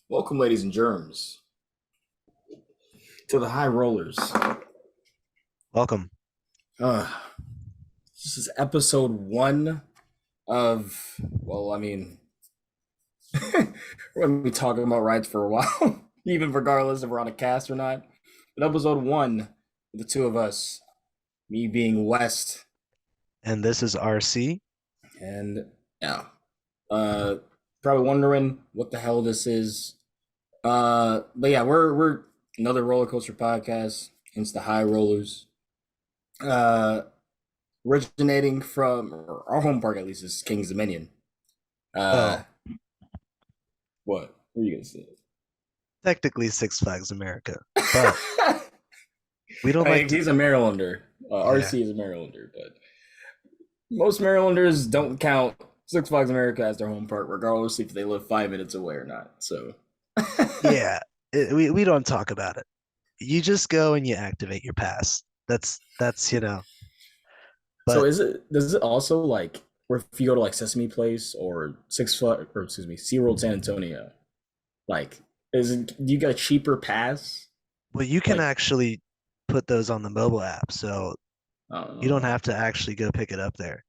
Welcome, ladies and germs, to the High Rollers. Welcome. Uh, this is episode one of, well, I mean, we're going to be talking about rides for a while, even regardless if we're on a cast or not. But episode one, the two of us, me being West, And this is RC. and yeah, uh, probably wondering what the hell this is. But yeah, we're another roller coaster podcast, hence the High Rollers. Uh, Originating from our home park, at least, is King's Dominion. Uh, Well, what? What are you gonna say? technically Six Flags America, but we don't I like mean, to. he's a Marylander. Yeah, RC is a Marylander, but most Marylanders don't count Six Flags America as their home park, regardless if they live 5 minutes away or not. So, yeah. We don't talk about it. You just go and you activate your pass. That's. so But is it? Does it also like, or if you go to like Sesame Place or Six Flags, or excuse me, SeaWorld San Antonio, like, is it? Do you get a cheaper pass? well, you can Like, actually put those on the mobile app, so I don't you don't know. have to actually go pick it up there.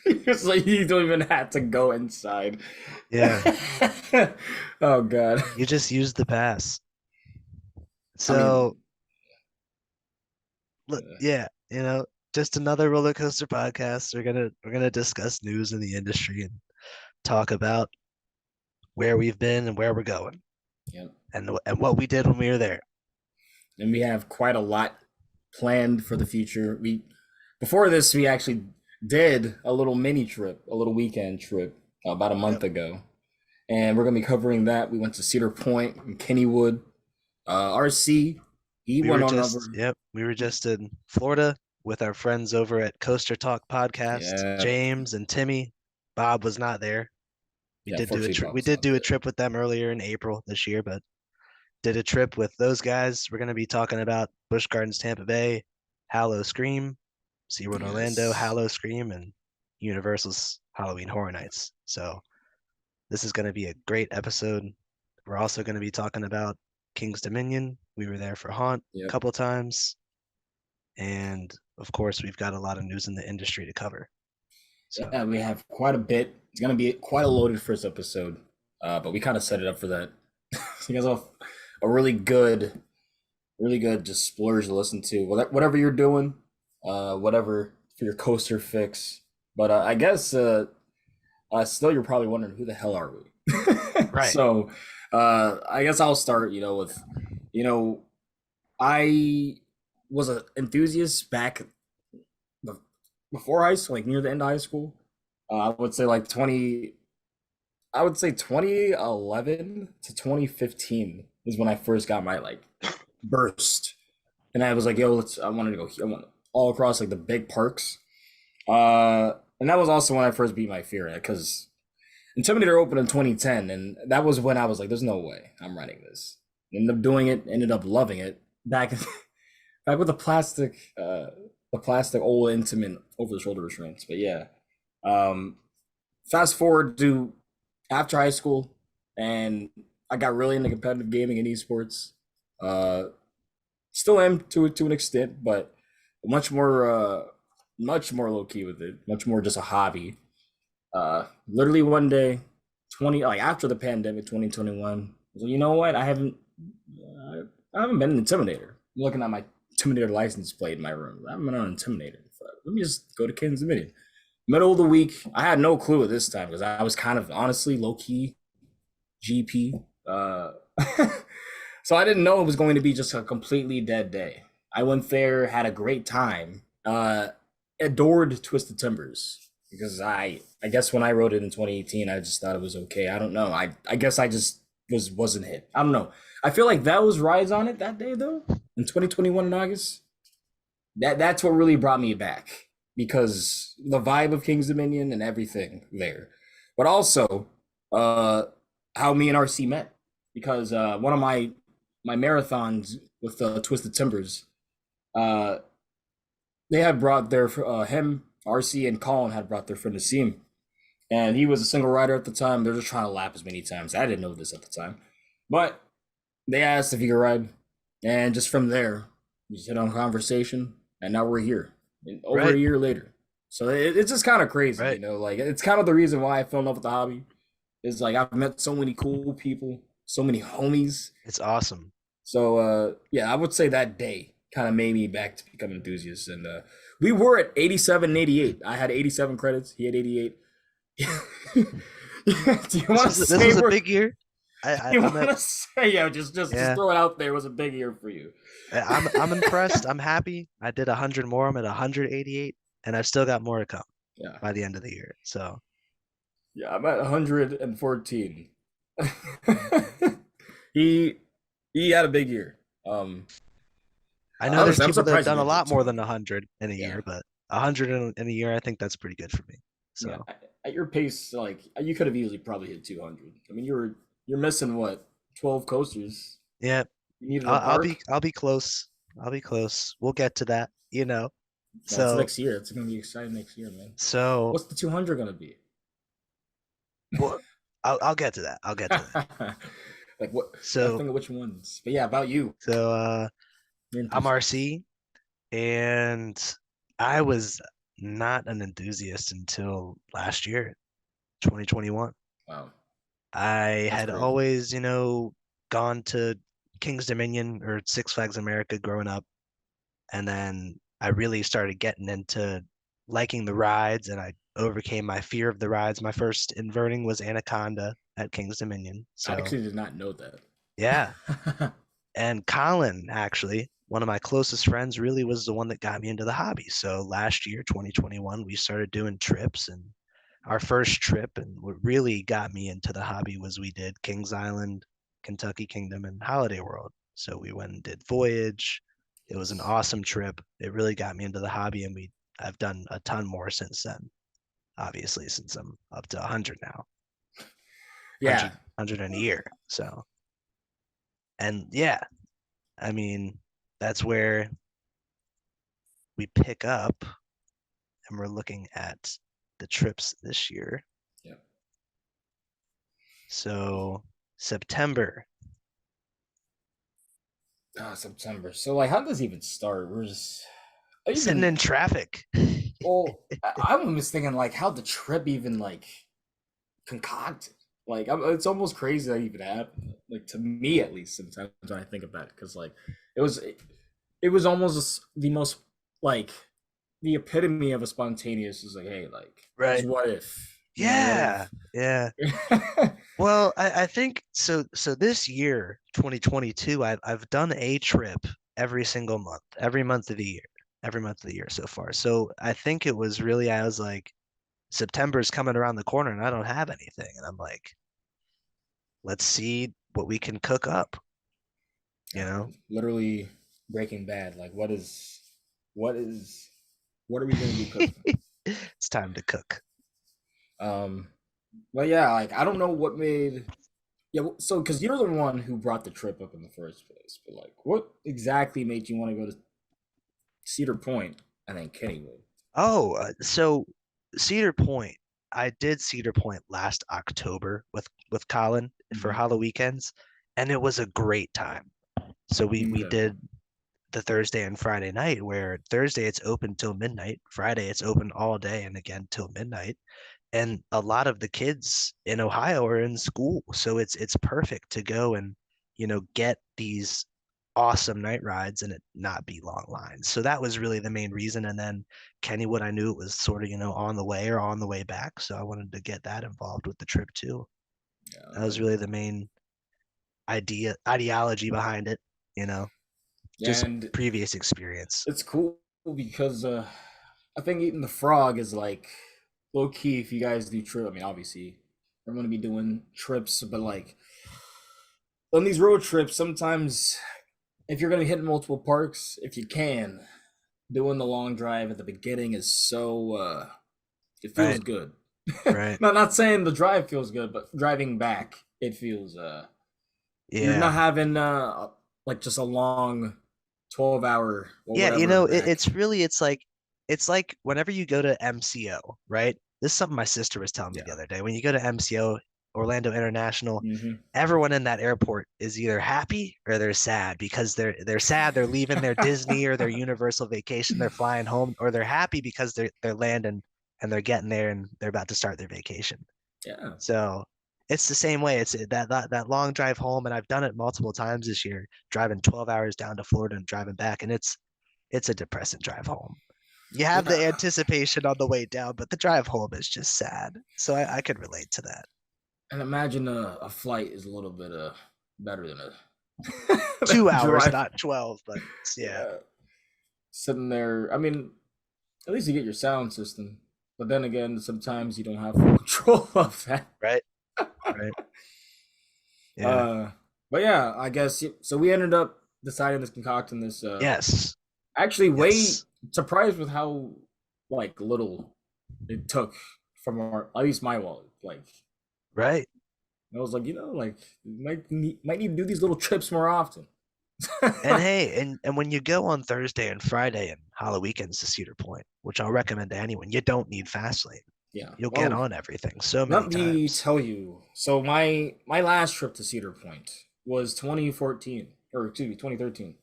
It's like you don't even have to go inside. Yeah, Oh god. you just use the pass. I So, mean, yeah, just another roller coaster podcast. We're gonna discuss news in the industry and talk about where we've been and where we're going yeah. and what we did when we were there. And we have quite a lot planned for the future. We Before this, we actually did a little mini trip, a little weekend trip about a Yep. month ago, and we're gonna be covering that. We went to Cedar Point and Kennywood. RC, he We went were on just over. yep, we were just in Florida with our friends over at Coaster Talk Podcast, Yeah, James and Timmy. Bob was not there. We yeah. did do a Unfortunately, trip. We Bob's did not do a there. trip with them earlier in April this year, but did a trip with those guys. We're going to be talking about Busch Gardens, Tampa Bay, Hallow Scream, SeaWorld Orlando, Yes. Hallow Scream, and Universal's Halloween Horror Nights. So this is going to be a great episode. We're also going to be talking about King's Dominion. We were there for Haunt a Yep. couple times. And of course, we've got a lot of news in the industry to cover. So, Yeah, we have quite a bit. It's gonna be quite a loaded first episode, but we kind of set it up for that. So you guys have a really good just splurge to listen to. Whatever you're doing, whatever for your coaster fix. But I guess still you're probably wondering who the hell are we? right. So I guess I'll start. With you know I was an enthusiast back before high school, like near the end of high school. I would say like 20, I would say 2011 to 2015 is when I first got my like burst. And I was like, yo, I wanted to go, I want all across like the big parks. And that was also when I first beat my fear because Intimidator opened in 2010. And that was when I was like, there's no way I'm running this. Ended up doing it, ended up loving it back, back with the plastic old intimate over the shoulder restraints. But yeah, um, fast forward to after high school, and I got really into competitive gaming and esports. Uh, Still am to an extent, but much more much more low key with it. Much more just a hobby. Literally one day, 20 like after the pandemic, 2021. So you know what? I haven't been an intimidator. I'm looking at my intimidator license plate in my room. I haven't been on an intimidator. Let me just go to King's Dominion. Middle of the week, I had no clue at this time because I was kind of honestly low key GP. So I didn't know it was going to be just a completely dead day. I went there, had a great time, adored Twisted Timbers because I guess when I wrote it in 2018, I just thought it was okay. I don't know. I guess I just wasn't hit. I don't know. I feel like that was Rise on it that day though in 2021 in August. That's what really brought me back because the vibe of King's Dominion and everything there, but also uh, how me and RC met because one of my marathons with the Twisted Timbers, uh, they had brought their him RC and Colin had brought their friend Nassim, and he was a single rider at the time. They're just trying to lap as many times. I didn't know this at the time, but they asked if he could ride, and just from there, we just hit on conversation, and now we're here, over a Right, year later. So it's just kind of crazy, right. Like it's kind of the reason why I fell in love with the hobby. Is like I've met so many cool people, so many homies. It's awesome. So yeah, I would say that day kind of made me back to become enthusiasts. And we were at 87 and 88. I had 87 credits. He had 88. Do you want to This say was a we're? big year. You I'm want at to say yeah? Just yeah. throw it out there. It was a big year for you. I'm impressed. I'm happy. I did 100 more. I'm at 188, and I've still got more to come Yeah, by the end of the year. So yeah. I'm at 114. he he had a big year. I know there's Honestly, I'm people that have surprised you done a didn't hit lot more than 200. 100 in a Yeah, year, but 100 in a year, I think that's pretty good for me. yeah. So At your pace, like you could have easily probably hit 200. I mean, you're missing what 12 coasters. yeah, You needed a park. I'll be close. I'll be close. We'll get to that, you know. That's So next year. It's gonna be exciting next year, man. so What's the 200 gonna be? well, I'll get to that. I'll get to that. Like what? Gotta So think of which ones. But yeah, about you. so You're I'm enthusiast. RC, and I was not an enthusiast until last year, 2021. Wow, I that's had crazy. always, gone to King's Dominion or Six Flags America growing up, and then I really started getting into liking the rides, and I overcame my fear of the rides. My first inverting was Anaconda at King's Dominion. I So, actually did not know that. yeah. And Colin, actually, one of my closest friends, really was the one that got me into the hobby. So last year, 2021, we started doing trips, and our first trip and what really got me into the hobby was we did Kings Island, Kentucky Kingdom, and Holiday World. So we went and did Voyage. It was an Yes. awesome trip. It really got me into the hobby, and I've done a ton more since then. Obviously, since I'm up to 100 now, Yeah. 100 in a year. So, and yeah, I mean, that's where we pick up, and we're looking at the trips this year. Yeah. So September. September. So like, how does it even start? We're just I Sitting even in traffic. well. I'm almost thinking like how the trip even like concocted. Like it's almost crazy that even happened. Like to me, at least, sometimes when I think about it, because like it was, it was almost the most like the epitome of a spontaneous. Is like, hey, like just Right. what if, what Yeah. if? Yeah. Well, I think so. So this year, 2022, I've done a trip every single month, every month of the year so far. So I think it was really, I was like, September's coming around the corner and I don't have anything. And I'm like, let's see what we can cook up, you know? Literally Breaking Bad. Like, what is, what are we gonna be cooking? It's time to cook. Um, but yeah, like I don't know what made. Yeah, so because you're the one who brought the trip up in the first place, but like, what exactly made you want to go to Cedar Point and then Kennywood? Oh, so Cedar Point, I did Cedar Point last October with Colin for Mm-hmm. Halloween weekends, and it was a great time. So we Yeah, did the Thursday and Friday night, where Thursday it's open till midnight, Friday it's open all day and again till midnight. And a lot of the kids in Ohio are in school, so it's perfect to go and get these awesome night rides and it not be long lines. So that was really the main reason. And then Kennywood, I knew it was sort of on the way or on the way back, so I wanted to get that involved with the trip too. That was really the main ideology behind it, you know, yeah, just and previous experience. it's cool because I think eating the frog is like low key if you guys do trip. I mean, obviously, we're gonna be doing trips, but like on these road trips, sometimes if you're gonna hit multiple parks, if you can, doing the long drive at the beginning is so it feels Right, good. right. Not saying the drive feels good, but driving back it feels you're not Yeah. having like just a long 12 hour or Yeah, whatever back. it's really it's like whenever you go to MCO, right? This is something my sister was telling me the Yeah. other day. When you go to MCO, Orlando International, Hmm. everyone in that airport is either happy or they're sad because they're sad they're leaving their Disney or their Universal vacation, they're flying home, or they're happy because they're landing and they're getting there and they're about to start their vacation. Yeah. So it's the same way. It's that long drive home, and I've done it multiple times this year, driving 12 hours down to Florida and driving back, and it's a depressing drive home. You have the Yeah. anticipation on the way down, but the drive home is just sad. So I could relate to that. And imagine a flight is a little bit better than a, than Two a hours, drive. not 12, but yeah, Yeah. Sitting there. I mean, at least you get your sound system. But then again, sometimes you don't have full control of that. right, right, yeah, Uh, but yeah, I guess so. We ended up deciding this concocting this. yes, Actually, way yes, surprised with how like little it took from our at least my wallet. Like right. I was like, like might need to do these little trips more often. And hey, and when you go on Thursday and Friday and Halloween weekends to Cedar Point, which I'll recommend to anyone, you don't need fast lane. Yeah. You'll get Well, on everything so many let me times. tell you. So my last trip to Cedar Point was 2014 or excuse me 2013.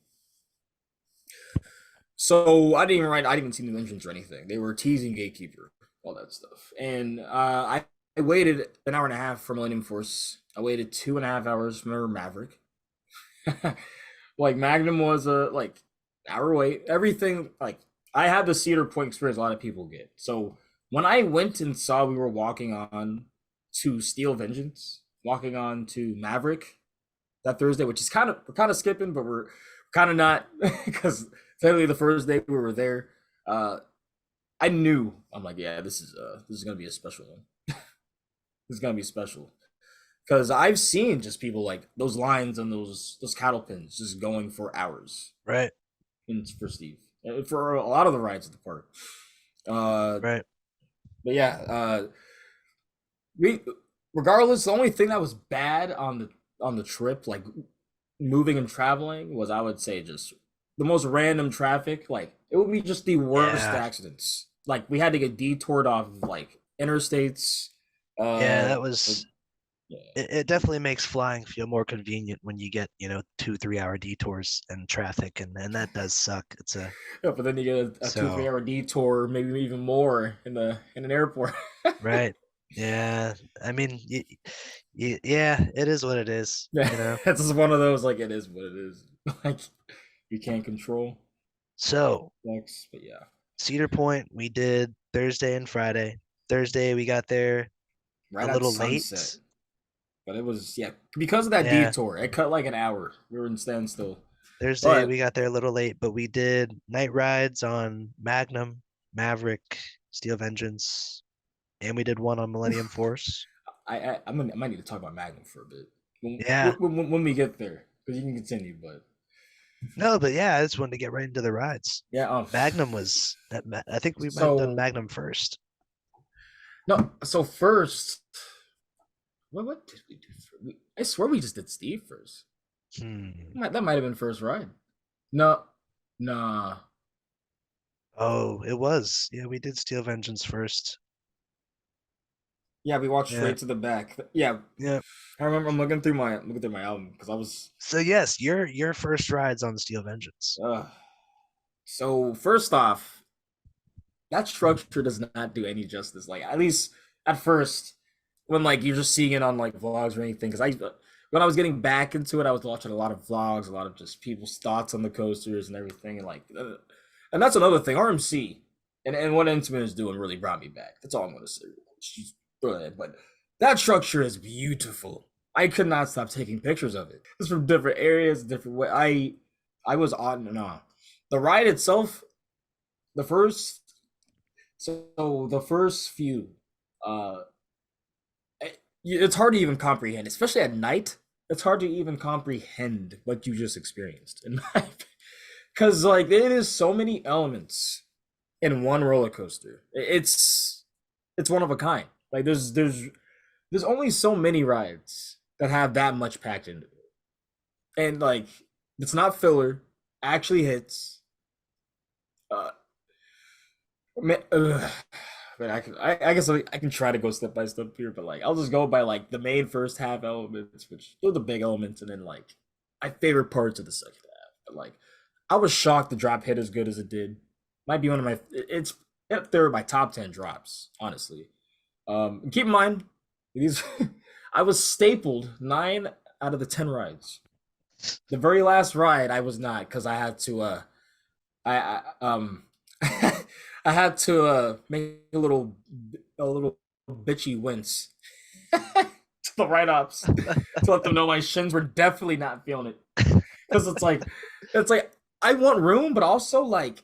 So I didn't even see new entrance or anything. They were teasing Gatekeeper, all that stuff. And I waited an hour and a half for Millennium Force. I waited 2.5 hours for Maverick. Like Magnum was a like hour wait. Everything like I had the Cedar Point experience a lot of people get. So when I went and saw we were walking on to Steel Vengeance, walking on to Maverick that Thursday, which is we're kind of skipping, but we're kind of not because technically the first day we were there. Uh, I knew I'm like, yeah, this is gonna be a special one. This is gonna be special because I've seen just people like those lines and those cattle pins just going for hours Right, for Steve for a lot of the rides at the park. Uh, right. but yeah, we regardless, the only thing that was bad on the trip, like moving and traveling, was I would say just the most random traffic. Like it would be just the worst Yeah, accidents. Like we had to get detoured off of like interstates. yeah. Uh, That was yeah. it. Definitely makes flying feel more convenient when you get 2 3 hour detours and traffic, and that does suck. It's a Yeah, but then you get a two three so hour detour, maybe even more in an airport. right. Yeah, I mean, yeah, it is what it is. Yeah, You know. it's just one of those like it is what it is. Like you can't control. So Sucks, but yeah, Cedar Point, we did Thursday and Friday. Thursday, we got there a right at little sunset. late. But it was yeah because of that Yeah, detour. It cut like an hour. We were in standstill. Thursday, But we got there a little late, but we did night rides on Magnum, Maverick, Steel Vengeance, and we did one on Millennium Force. I might need to talk about Magnum for a bit Yeah, when we get there because you can continue. But no, but yeah, I just wanted to get right into the rides. yeah, Magnum was that. I think we might have done so Magnum first. no, so first, what did we do? I swear we just did Steve first. Hmm. That might have been first ride. No, nah. Oh, it was. Yeah, we did Steel Vengeance first. Yeah, we walked Yeah, straight to the back. Yeah, yeah. I remember. I'm looking through my album because I was. So yes, your first rides on Steel Vengeance. Uh, so first off, that structure does not do any justice. Like at least at first, when like you're just seeing it on like vlogs or anything. Because I when I was getting back into it, I was watching a lot of vlogs, a lot of just people's thoughts on the coasters and everything, and like, and that's another thing. RMC and what Intamin is doing really brought me back. That's all I'm gonna say. She's brilliant, but that structure is beautiful. I could not stop taking pictures of it. It's from different areas, different way. I was on and on. The ride itself, the first the first few, uh, it's hard to even comprehend, especially at night. It's hard to even comprehend what you just experienced, in my because like it is so many elements in one roller coaster. It's one of a kind. Like there's only so many rides that have that much packed into it, and like it's not filler. Actually hits. Uh, But I guess I can try to go step by step here, but like I'll just go by like the main first half elements, which are the big elements, and then like my favorite parts of the second half. But like I was shocked the drop hit as good as it did. Might be one of my it's up there with my top 10 drops, honestly. Keep in mind these I was stapled 9 out of the 10 rides. The very last ride I was not because I had to I I had to make a little bitchy wince to the write ups to let them know my shins were definitely not feeling it because it's like I want room, but also like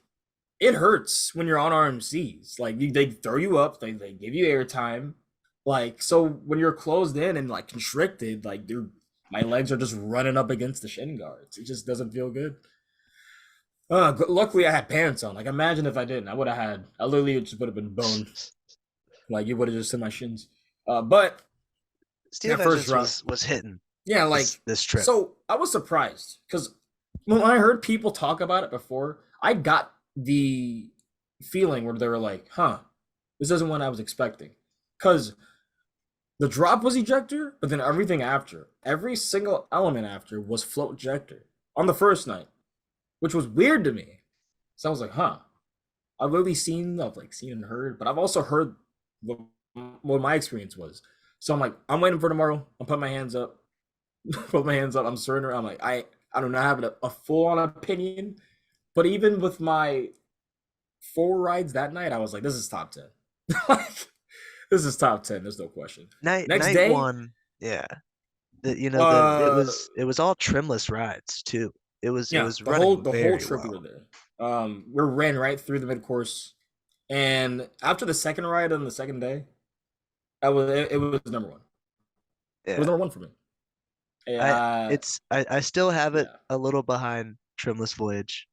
it hurts when you're on RMCs. Like they throw you up, they give you airtime. Like so when you're closed in and like constricted, like my legs are just running up against the shin guards. It just doesn't feel good. Luckily I had pants on. Like imagine if I didn't, I would have had. I literally just would have been boned. Like it would have just hit my shins. But Steel that first Vengeance run, was hitting yeah, like this trip. so I was surprised because when I heard people talk about it before, I got the feeling where they were like, "Huh, this isn't what I was expecting." Because the drop was ejector, but then everything after, every single element after was float ejector on the first night, which was weird to me. So I was like, "Huh." I've like seen and heard, but I've also heard what my experience was. So I'm like, I'm waiting for tomorrow. I'm putting my hands up, put my hands up. I'm surrendering. I'm like, I don't know, I have a full on opinion, but even with my 4 rides that night, I was like, this is top 10. Like, this is top 10. There's no question. Next Night day, one, yeah. The uh, it was all trimless rides too. It yeah, was running the whole very trip we were well. there. We ran right through the mid course, and after the second ride on the second day, it was number one. It was Yeah. number one for me. I still have it Yeah, a little behind Trimless Voyage,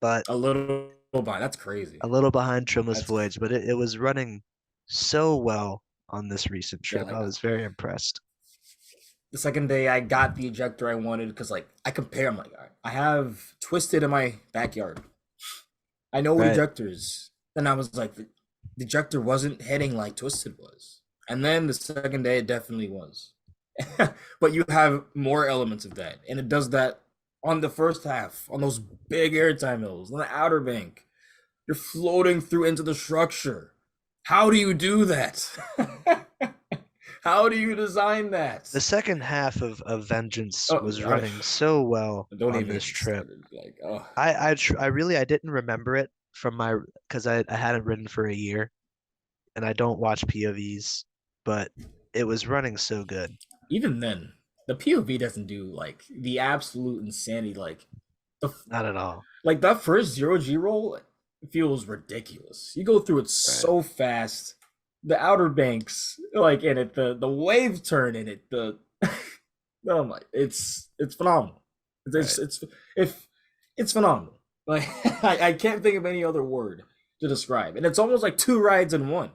but a little by. That's crazy. a little behind Trimless That's Voyage, but it was running so well on this recent yeah. trip. I Like was very impressed. the second day, I got the ejector I wanted because like I compare. I'm like, all right, I have Twisted in my backyard. I know what Right, ejectors. Then I was like, the ejector wasn't hitting like Twisted was. And then the second day, it definitely was. But you have more elements of that. And it does that on the first half, on those big airtime hills, on the outer bank. You're floating through into the structure. How do you do that? How do you design that? the second half of Vengeance Oh, was running so well don't on even this get me trip. started. Like, oh, I really I didn't remember it from my because I hadn't ridden for a year and I don't watch POVs, but it was running so good. even then, the POV doesn't do like the absolute insanity. The Not at all. like that first 0G roll feels ridiculous. You go through it Right, so fast. The outer banks, like in it, the wave turn in it, the oh my, it's phenomenal. right. If it's phenomenal. Like I can't think of any other word to describe, and it's almost like 2 rides in one,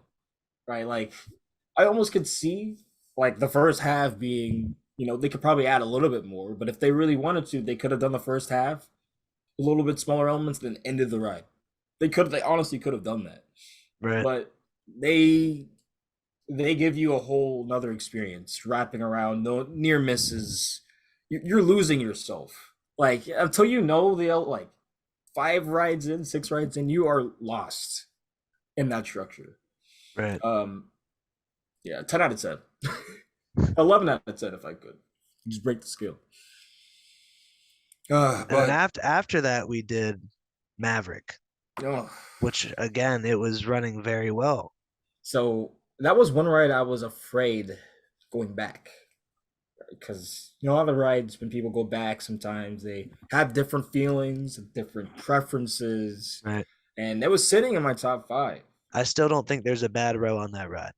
right? Like I almost could see like the first half being, they could probably add a little bit more, but if they really wanted to, they could have done the first half a little bit smaller elements, then ended the ride. They honestly could have done that, Right. but they they give you a whole another experience wrapping around no near misses. You're losing yourself. Like until you know the like 5 rides in, 6 rides in, you are lost in that structure. Right. Um, yeah, 10 out of 10, 11 out of 10 if I could just break the scale. And then But after that we did Maverick, uh, which again it was running very well. so that was one ride I was afraid going back because other rides when people go back sometimes they have different feelings, different preferences, Right. and it was sitting in my top 5. I still don't think there's a bad row on that ride.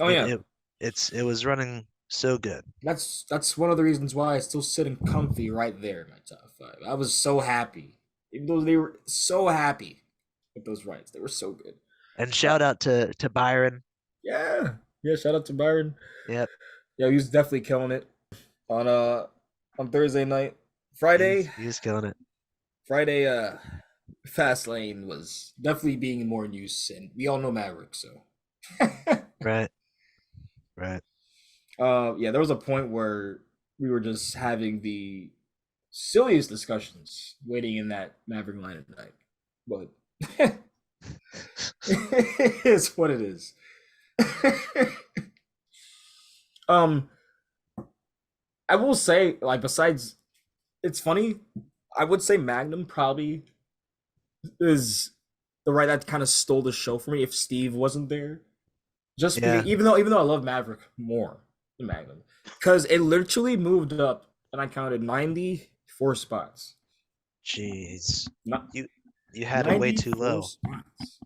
Oh It yeah, it it was running so good. that's one of the reasons why I still sitting comfy right there in my top 5. I was so happy, even though they were so happy with those rides. They were so good. And shout But out to Byron. yeah, yeah. Shout out to Byron. Yep, Yeah, he was definitely killing it on on Thursday night. Friday, he's killing it. Friday. Fast Lane was definitely being more in use, and we all know Maverick, so. Right, right. Yeah, there was a point where we were just having the silliest discussions waiting in that Maverick line at night. But it is what it is. um, I will say, like, besides, it's funny. I would say Magnum probably is the ride that kind of stole the show for me if Steve wasn't there. Just because, Yeah, even though I love Maverick more than Magnum, because it literally moved up, and I counted 94 spots. jeez. Not You you had it way too 94 low. spots.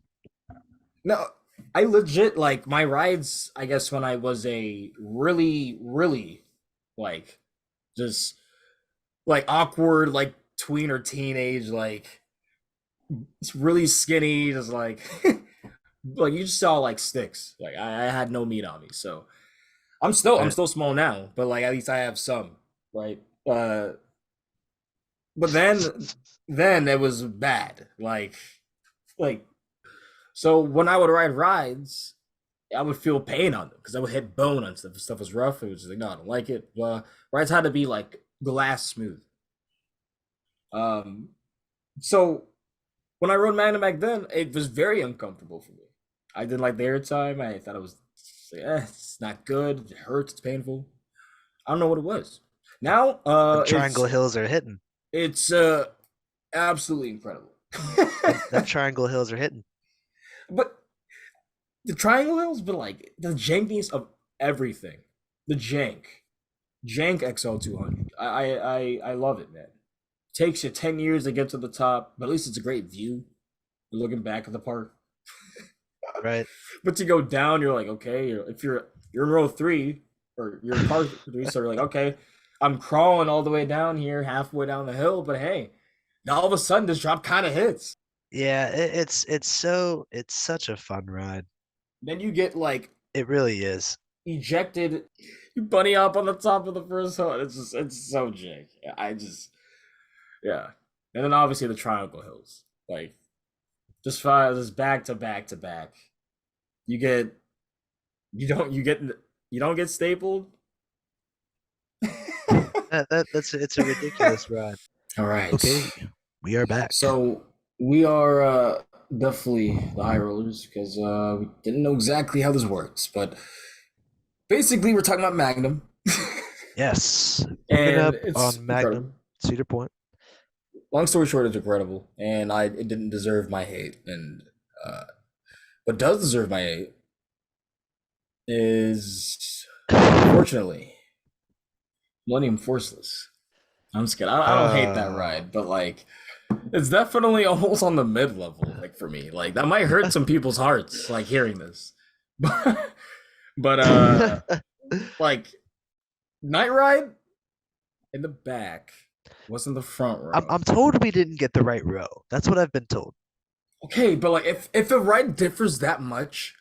No, I legit like my rides. I guess when I was a really like just like awkward like tween or teenage like it's really skinny, just like like you just saw like sticks. Like I had no meat on me, so I'm Right. still small now, but like at least I have some, right? But then it was bad. Like so when I would ride rides, I would feel pain on them because I would hit bone on stuff. If stuff was rough, it was just like no, I don't like it. Rides had to be like glass smooth. Um, so when I rode Magnum back then, it was very uncomfortable for me. I didn't like the airtime. I thought it was, it's not good. It hurts. It's painful. I don't know what it was. Now, Them triangle hills are hitting. it's absolutely incredible. Them triangle hills are hitting. But the triangle hills, but like the jankiness of everything, the jank XL 200. I love it, man. Takes you 10 years to get to the top, but at least it's a great view. You're looking back at the park. Right. But to go down, you're like, okay, if you're in row three or you're in car three, so you're like, okay, I'm crawling all the way down here, halfway down the hill, but hey, now all of a sudden this drop kind of hits. Yeah, it's such a fun ride. Then you get like It really is. ejected, you bunny up on the top of the first hill. It's so jank. Yeah. And then obviously the triangle hills, like just back to back to back. You get you don't get stapled. That's it's a ridiculous ride. All right. Okay, we are back. So we are definitely the high rollers because we didn't know exactly how this works, but basically we're talking about Magnum, Yes, moving and up it's on incredible. Magnum Cedar Point. Long story short, it's incredible, and I it didn't deserve my hate, and uh, what does deserve my hate is unfortunately Millennium Forceless. I'm just kidding. I don't hate that Oh, ride, but like it's definitely almost on the mid level, like for me. Like that might hurt some people's hearts, like hearing this. But like Night Ride in the back wasn't the front row. I'm told we didn't get the right row. That's what I've been told. Okay, but like if the ride differs that much,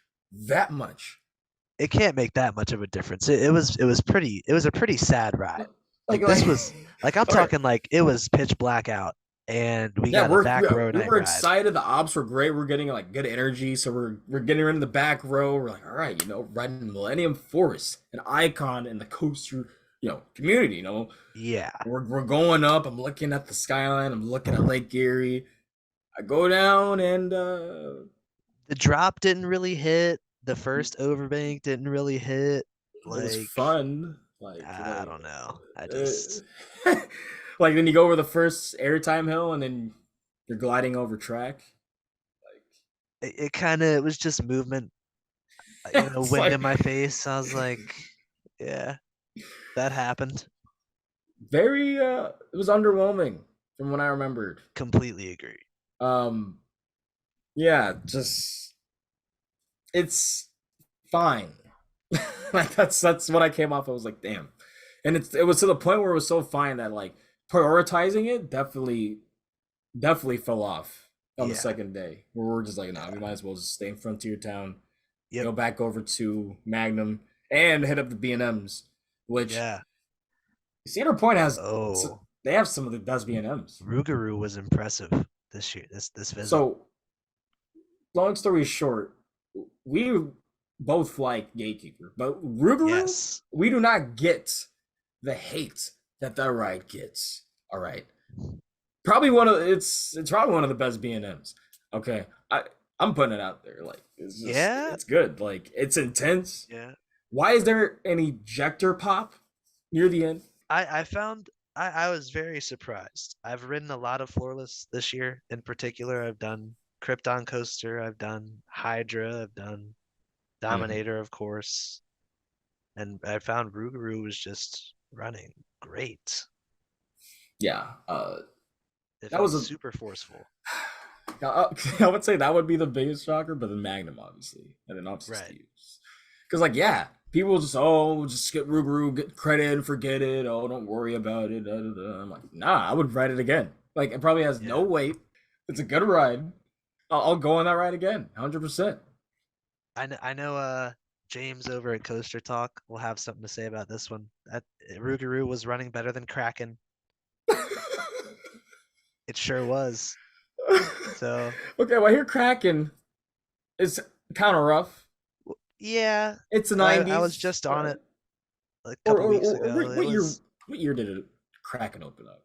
It can't make that much of a difference. It was a pretty sad ride. like Like like this was like I'm all right. talking like it was pitch black out and we Yeah, got a back row we night were ride. excited. The ops were great. We're getting like good energy, so we're getting in the back row. We're like, all right, riding Millennium Forest, an icon in the coaster, community. Yeah. We're going up. I'm looking at the skyline. I'm looking at Lake Erie. I go down and The drop didn't really hit. The first overbank didn't really hit. it was Like fun. I don't know. I just Uh, like then you go over the first airtime hill and then you're gliding over track. it kind of it was just movement, It's wind in like my face. I was like, yeah, that happened. very it was underwhelming from what I remembered. Completely agree. Um yeah, just it's fine. Like that's what I came off. I was like, damn. And it was to the point where it was so fine that like prioritizing it definitely fell off on the Yeah. second day. Where we're just like, nah, we might as well just stay in Frontier Town, Yep. go back over to Magnum, and hit up the B&Ms, which Yeah. Cedar Point has. Oh, They have some of the best B&Ms. Rougarou was impressive. this year, this visit. So, long story short, we both like Gatekeeper, but Rougarou, Yes. we do not get the hate that that ride gets. All right, probably one of it's probably one of the best B and M's. Okay, I'm putting it out there. Like Yeah. it's good. Like it's intense. Yeah. Why is there an ejector pop near the end? I found I was very surprised. I've ridden a lot of floorless this year. In particular, I've done Krypton Coaster, I've done Hydra, I've done Mhm. Dominator, of course, and I found Rougarou was just running great. Yeah, It that felt was a. super forceful. I would say that would be the biggest shocker, but the Magnum obviously, and then obviously Right. Steve's, because like yeah, people just just get Rougarou, get credit and forget it. Oh, don't worry about it. Da, da, da. I'm like, nah, I would ride it again. Like it probably has no Yeah. weight. It's a good ride. I'll go on that ride again, 100%. I know James over at Coaster Talk will have something to say about this one. That Rougarou was running better than Kraken. It sure was. So Okay, well here Kraken is kind of rough. yeah, It's the I was 90s, just on it a or, couple weeks ago. It was what year did it Kraken open up?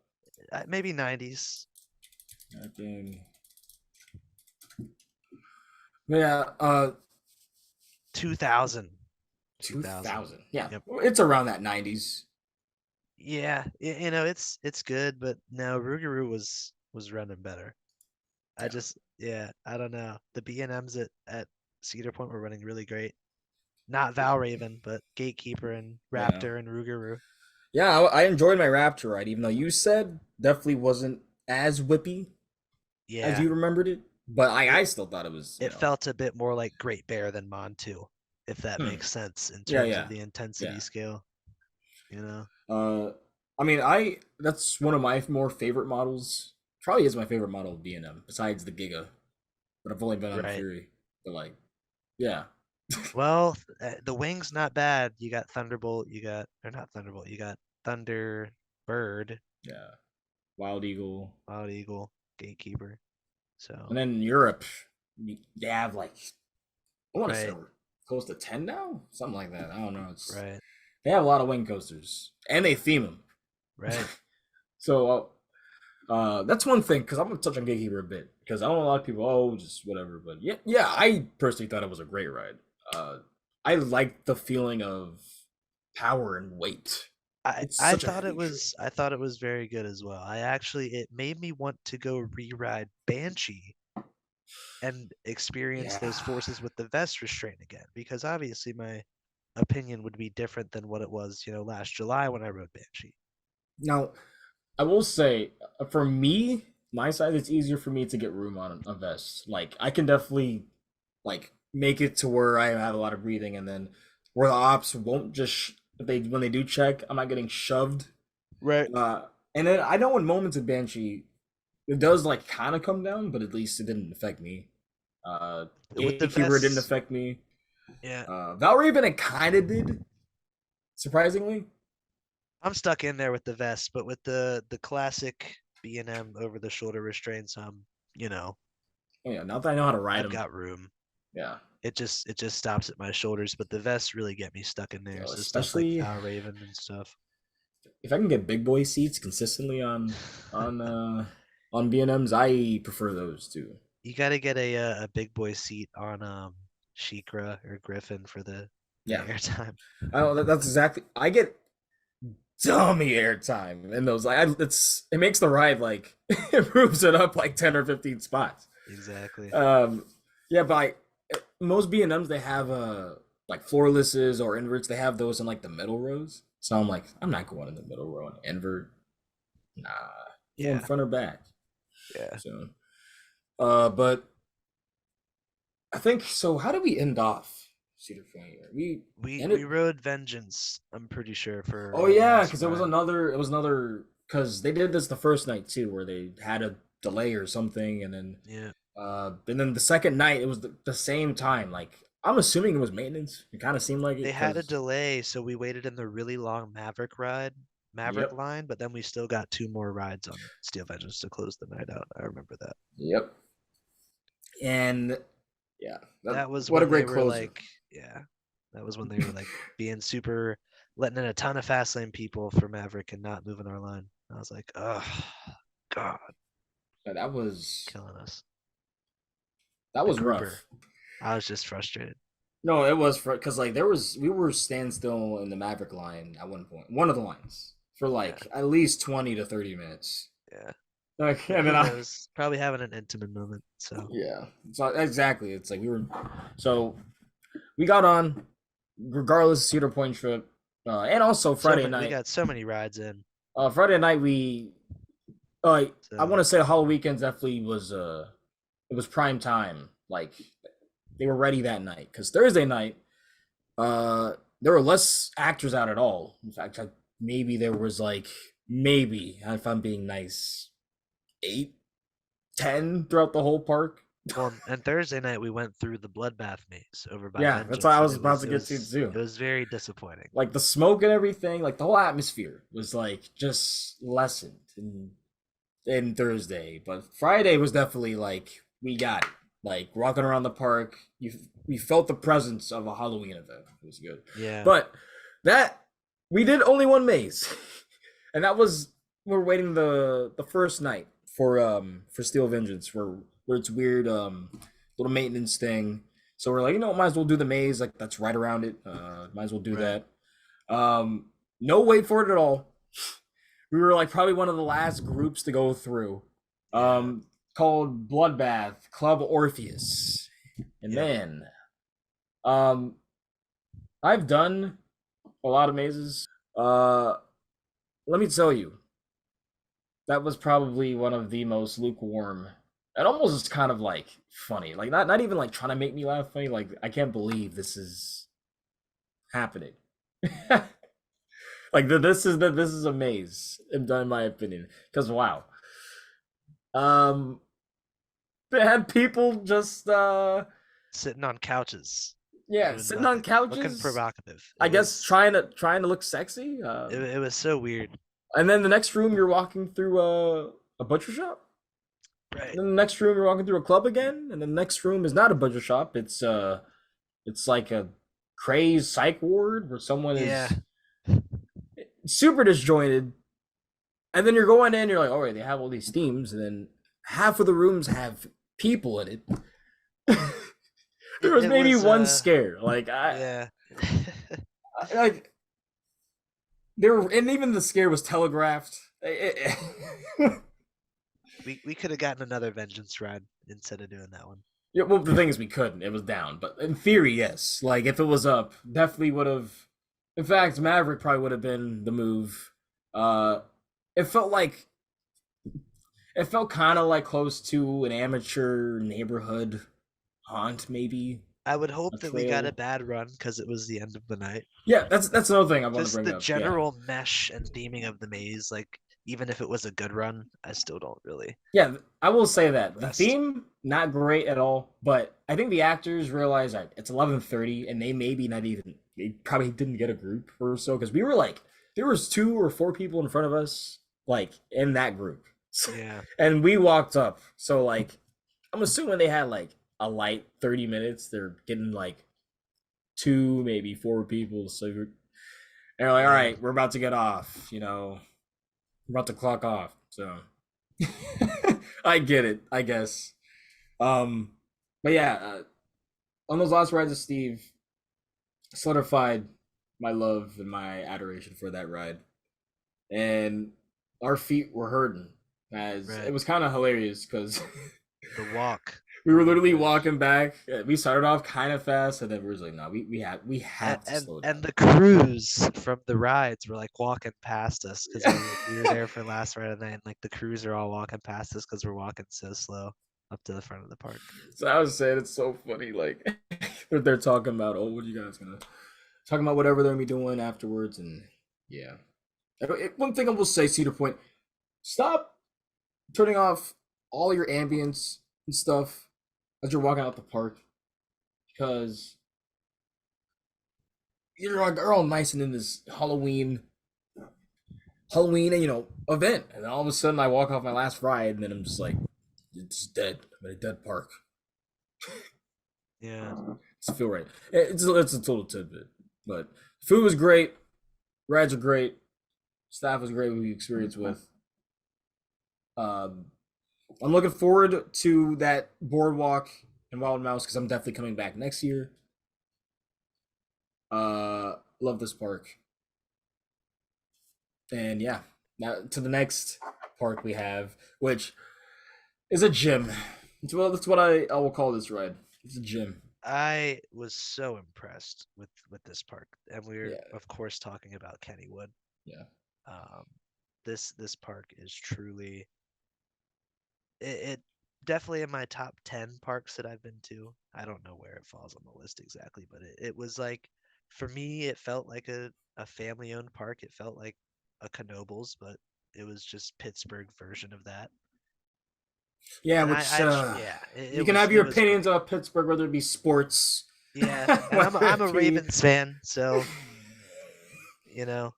maybe 90s, Kraken. Yeah, 2000, 2000. 2000. Yeah, Yep. it's around that 90s. Yeah, it's good, but no, Rougarou was running better. I Yeah, just yeah, I don't know. The B&Ms at Cedar Point were running really great. Not Valraven, but Gatekeeper and yeah, Raptor and Rougarou. yeah. I enjoyed my Raptor ride, even though you said definitely wasn't as whippy as Yeah, you remembered it. But it I still thought it was, it felt a bit more like Great Bear than Montu, if that hmm. makes sense in Yeah, terms of yeah, the intensity yeah. scale, you know? Uh, I mean, that's one of my more favorite models. Probably is my favorite model of B&M besides the Giga, but I've only been on the Right. Fury. But like, yeah, Well, the wing's not bad. You got Thunderbolt, you got or not Thunderbolt, you got Thunderbird, yeah. Wild Eagle, Wild Eagle, Gatekeeper. and So, then Europe, they have like I want to say right, we're close to 10 now, something like that. I don't know. It's right, they have a lot of wing coasters and they theme them. right. So that's one thing because I'm gonna touch on Gatekeeper a bit because I know a lot of people just whatever, but yeah, yeah. I personally thought it was a great ride. I like the feeling of power and weight. It's I such a thought it heavy train. was I thought it was very good as well. I actually it made me want to go re-ride Banshee and experience those Yeah. forces with the vest restraint again because obviously my opinion would be different than what it was, last July when I rode Banshee. Now I will say, for me, my side, it's easier for me to get room on a vest. Like I can definitely like make it to where I have a lot of breathing, and then where the ops won't just if they when they do check, I'm not getting shoved. Right. And then I know in moments of Banshee, it does like kind of come down, but at least it didn't affect me. With the Gatekeeper didn't vests, affect me. yeah. Valraven it kind of did, surprisingly. I'm stuck in there with the vest, but with the classic B&M over the shoulder restraints, Oh, yeah, now that I know how to ride I've them, got room. yeah, It just stops at my shoulders, but the vests really get me stuck in there. yo, So stuff like especially Valraven and stuff. if I can get big boy seats consistently on B&Ms, I prefer those too. You got to get a big boy seat on Shikra or Griffin for the Yeah, airtime. I know that's exactly. I get dummy airtime in those. Like, it makes the ride like it moves it up like 10 or 15 spots. Exactly. Um, yeah, but most B&Ms they have like floorlesses or inverts. They have those in like the middle rows. So I'm like, I'm not going in the middle row and invert. Nah, go in Yeah. front or back. Yeah. So, but I think so. How did we end off Cedar Point here? We We ended. rode Vengeance, I'm pretty sure, for Oh our yeah, last because it was ride. another. It was another because they did this the first night too, where they had a delay or something, Yeah. and then the second night it was the same time. Like I'm assuming it was maintenance. It kind of seemed like it They had a because delay, so we waited in the really long Maverick ride. Maverick Yep. line, but then we still got two more rides on Steel Vengeance to close the night out. I remember that. Yep. And yeah, That was what a when they great were closer. like, yeah, that was when they were like being super, letting in a ton of fast lane people for Maverick and not moving our line. I was like, oh, God, Yeah, killing us. that The was grouper. rough. I was just frustrated. No, it was for because like we were standstill in the Maverick line at one point, one of the lines for Yeah, like at least 20 to 30 minutes. yeah. Like, But and then who I knows? Probably having an intimate moment. So yeah, so exactly. It's like we were so we got on regardless of Cedar Point trip, and also so Friday many, we night. got so many rides in. Friday night we I So want to say Halloween weekends definitely was it was prime time. Like they were ready that night because Thursday night uh there were less actors out at all. In fact, maybe there was like maybe if I'm being nice 8, 10 throughout the whole park. well, and Thursday night we went through the bloodbath maze over by Yeah, that's what I Vengeance, and was about to get to it too. was very disappointing. Like the smoke and everything, like the whole atmosphere was like just lessened in Thursday, but Friday was definitely like we got it. Like walking around the park, we felt the presence of a Halloween event. It was good, Yeah, but that we did only one maze, and that was we're waiting the first night for Steel Vengeance, where it's weird little maintenance thing. So we're like, might as well do the maze like that's right around it. Might as well do right. that. No wait for it at all. We were like probably one of the last groups to go through. Yeah, Um, called Bloodbath Club Orpheus, and yep. man, um, I've done a lot of mazes. Let me tell you, that was probably one of the most lukewarm. And almost is kind of like funny, like not even like trying to make me laugh funny. Like I can't believe this is happening. Like this is a maze, in my opinion. Because wow, um, they had people just Sitting on couches, yeah doing sitting on nothing, looking couches. provocative. I guess trying to look sexy. It was so weird. And then the next room you're walking through a butcher shop. Right. And then the next room you're walking through a club again, and the next room is not a butcher shop. It's like a crazed psych ward where someone Yeah. is super disjointed. And then you're going in, you're like, all right, they have all these themes, and then half of the rooms have people in it. There was It maybe was one scare. Like yeah. like there were, and even the scare was telegraphed. We could have gotten another Vengeance ride instead of doing that one. Yeah, well, the thing is, we couldn't. It was down, but in theory, yes. Like if it was up, definitely would have. In fact, Maverick probably would have been the move. Uh, it felt like it felt kind of like close to an amateur neighborhood haunt, maybe I would a hope that we got a trail. bad run because it was the end of the night. Yeah, But that's another thing I want to just bring the up. Yeah, general mesh and theming of the maze, like even if it was a good run, I still don't really yeah, I will say that the rest. theme not great at all, but I think the actors realize that it's 11:30 and they maybe not even they probably didn't get a group or so because we were like there was 2 or 4 people in front of us like in that group, Yeah. and we walked up. So like I'm assuming they had like a light 30 minutes. They're getting like 2 maybe 4 people. So they're like, all Yeah. right, we're about to get off. We're about to clock off. So I get it, I guess. Um, but yeah, on those last rides of Steve, solidified my love and my adoration for that ride. And our feet were hurting as it Right. was kind of hilarious because The walk. we Oh were my literally gosh. walking back. We started off kind of fast, and then we were like, no, we And have to and, slow and down. the crews from the rides were like walking past us because Yeah. we were there for last ride of the night. And, like the crews are all walking past us because we're walking so slow up to the front of the park. So I was saying it's so funny, like they're talking about, oh, what are you guys gonna talking about whatever they're gonna be doing afterwards, and yeah. One thing I will say, Cedar Point, stop turning off all your ambience and stuff as you're walking out the park because you're all nice and in this Halloween Halloween, event, and then all of a sudden I walk off my last ride, and then I'm just like, it's dead. I'm in a dead park. Yeah. It's feel right. It's a total tidbit, but food was great. Rides were great. Staff was great. We experienced with. Um, I'm looking forward to that boardwalk and Wild Mouse because I'm definitely coming back next year. Love this park, and yeah, now to the next park we have, which is a gym. That's what I will call this ride. It's a gym. I was so impressed with this park, and we're Yeah, of course talking about Kennywood. yeah. Um, this park is truly it definitely in my top 10 parks that I've been to. I don't know where it falls on the list exactly, but it was like for me it felt like a family owned park. It felt like a Knoebels, but it was just Pittsburgh version of that. Yeah, And which yeah, you can have it your was opinions great. about Pittsburgh, whether it be sports, Yeah, and whether I'm a it be Ravens fan, so you know,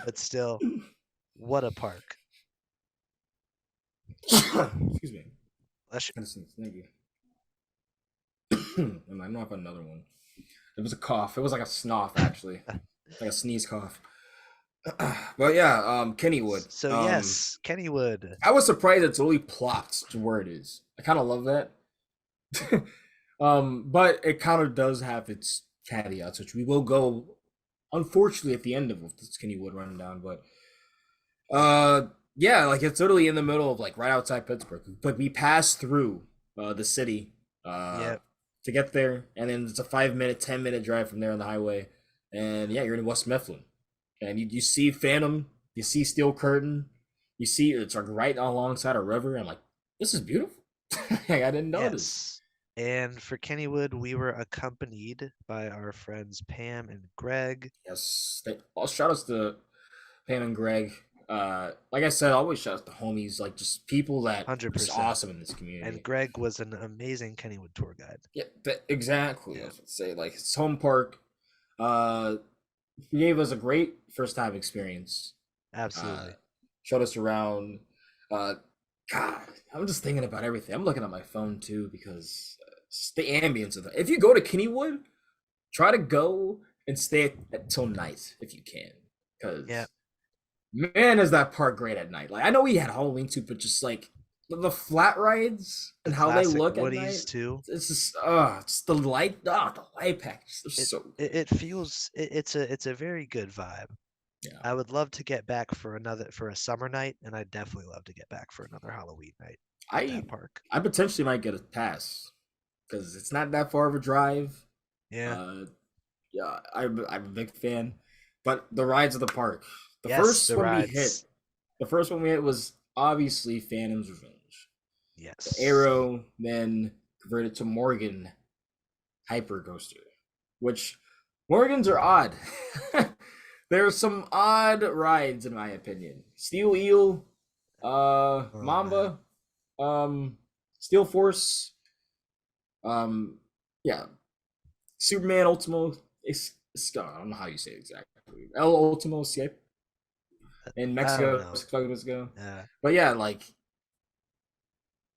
but still, what a park. excuse me. Bless you. Thank you. And I know I've another one. It was a cough. It was like a snuff, actually, like a sneeze cough. But yeah, Kennywood. So yes, Kennywood. I was surprised it's really plopped to where it is. I kind of love that. But it kind of does have its caveats, which we will go, unfortunately, at the end of this Kennywood rundown. But yeah, like it's literally in the middle of like right outside Pittsburgh. But we pass through the city uh Yep. to get there, and then it's a 5 minute, 10 minute drive from there on the highway. And yeah, you're in West Mifflin, and you see Phantom, you see Steel Curtain, you see it's like right alongside a river. I'm like, this is beautiful. Like, I didn't notice. Yes. And for Kennywood, we were accompanied by our friends Pam and Greg. Yes, all shout outs to Pam and Greg. Like I said, always shout outs to homies, like just people that are just 100%. awesome in this And community. Greg was an amazing Kennywood tour guide. Yeah, exactly. I Yeah, was gonna say like it's home park. Uh, he gave us a great first time experience. Uh, absolutely. showed us around. Uh, God, I'm just thinking about everything. I'm looking at my phone too because the ambience of it. If you go to Kennywood, try to go and stay till night if you can, Yeah. because man, is that park great at night. Like I know we had Halloween too, but just like the flat rides The and how they classic look at Woodies night, too. it's just it's the light packs. They're It so good. it feels it's a very good vibe. Yeah. I would love to get back for a summer night, and I'd definitely love to get back for another Halloween night at I that park. I potentially might get a pass because it's not that far of a drive. Yeah. Uh yeah, I'm a big fan. But the rides of the park. The Yes, first the one we hit, rides. the first one we hit was obviously Phantom's Revenge. The Yes. Arrow then converted to Morgan Hyper Coaster, which Morgans are odd. There are some odd rides in my opinion. Steel Eel, Oh man. Mamba, um, Steel Force, um, yeah, Superman Ultimo. I don't know how you say it exactly. El Ultimo Escape in I don't Mexico, know. 6 months ago. Uh, But yeah, like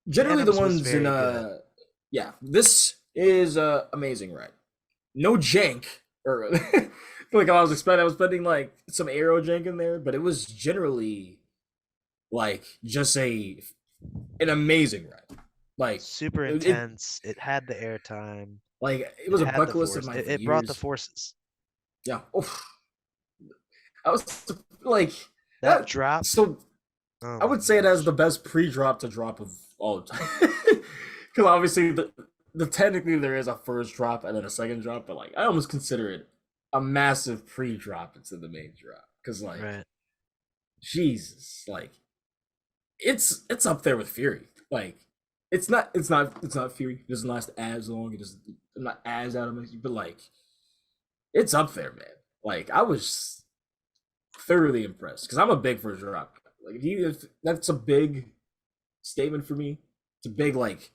generally the Phantoms was ones in very good. yeah, this is amazing ride. No jank or like I was expecting like some arrow jank in there, but it was generally like just an amazing ride. Like Super it intense. It had the airtime. like it It was a had the bucket list of force. mine for It brought the years. forces. Yeah. Oof. I was like That that drop. so Oh I my would say it has gosh. the best pre-drop to drop of all time. Because obviously the technically there is a first drop and then a second drop, but like I almost consider it a massive pre-drop into the main drop. Because like Right. Jesus, like it's up there with Fury. Like it's not Fury. It doesn't last as long. It doesn't I'm not as out of my but like it's up there, man. Like I was thoroughly impressed because I'm a big first drop. Like if that's a big statement for me. It's a big like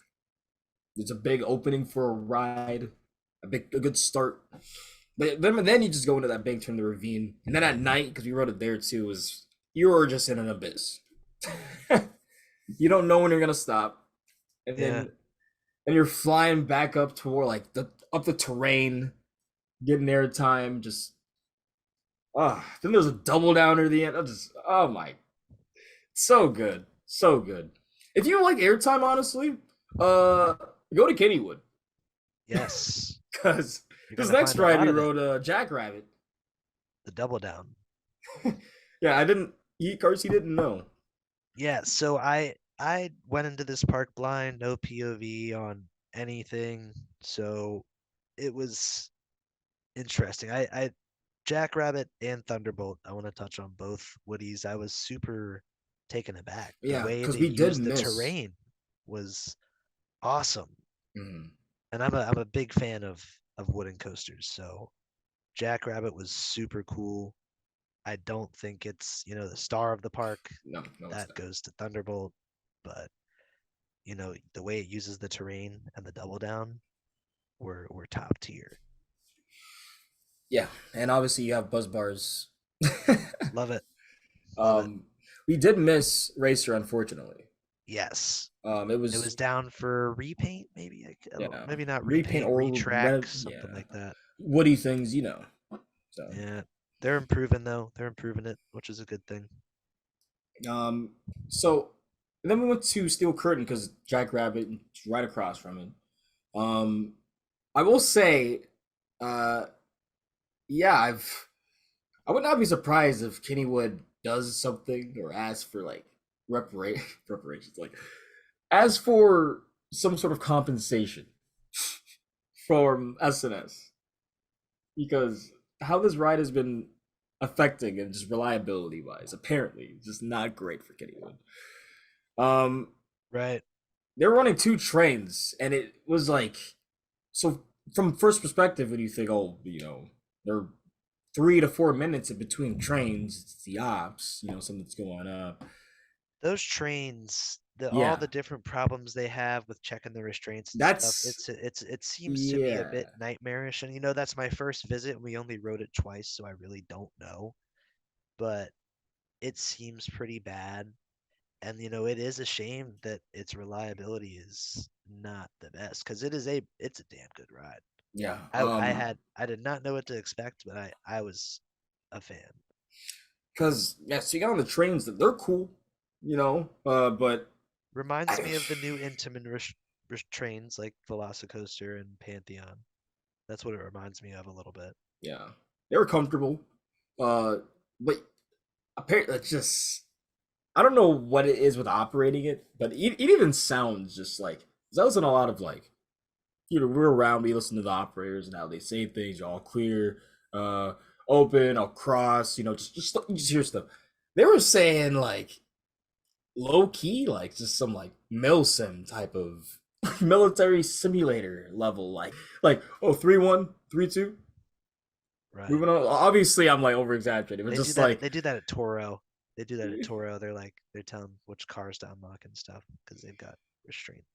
it's a big opening for a ride, a good start. But then you just go into that big turn, the ravine, and then at night because we rode it there too was you're just in an abyss. You don't know when you're gonna stop, and Yeah. and you're flying back up toward like the up the terrain, getting airtime. Just then there's a double down near the end. I just oh my, so good, so good. If you like airtime, honestly, uh, go to Kennywood Yes. because You're this gonna next find a ride lot we of it. rode, Jackrabbit. The double down. Yeah, I didn't. He, Carson, he didn't know. Yeah, so I went into this park blind, no POV on anything, so it was interesting. I Jackrabbit and Thunderbolt, I want to touch on both Woodies. I was super taken aback. The Yeah, way because they we did used the miss. terrain was awesome. Mhm. And I'm a big fan of wooden coasters, so Jackrabbit was super cool. I don't think it's, the star of the park. No, no, it's That not. goes to Thunderbolt, but the way it uses the terrain and the double down were top tier. Yeah, and obviously you have buzz bars. Love it. Love it. um, we did miss Racer, unfortunately. Yes. It It was was down for repaint, maybe. I don't, yeah, maybe not repaint repaint, or retrack, yeah, something like that. woody things, you know. So, Yeah. They're improving though. They're improving it, which is a good thing. um, so and then we went to Steel Curtain because Jackrabbit is right across from it. Um, I will say, uh, yeah, I would not be surprised if Kennywood does something or asks for like reparations, like as for some sort of compensation from SNS, because how this ride has been affecting and just reliability wise, apparently, just not great for Kennywood. Um, Right. they were running two trains, and it was like so from first perspective when you think, oh, they're 3 to 4 minutes in between trains, it's the ops, something's going up. Those trains, all Yeah, the different problems they have with checking the restraints and stuff, that's it seems to be a yeah, bit nightmarish. And that's my first visit, and we only rode it twice, so I really don't know. But it seems pretty bad. And it is a shame that its reliability is not the best because it's a damn good ride. yeah. I did not know what to expect, but I was a fan. Because yeah, so you got on the trains that they're cool, but Reminds I, me of the new Intamin trains like Velocicoaster and Pantheon. That's what it reminds me of a little bit. yeah, they were comfortable, uh, but apparently it's just I don't know what it is with operating it, but it even sounds just like 'cause I listen to a lot of like we're around, we listen to the operators and how they say things, all clear, uh, open, I'll cross, just hear stuff. They were saying like low key, like just some like milsim type of military simulator level, like oh 3-1, 3-2, Right. moving on. Obviously, I'm like over exaggerating, but They do just that. like They do that at Toro. They do that at Toro. They're telling which cars to unlock and stuff because they've got restraint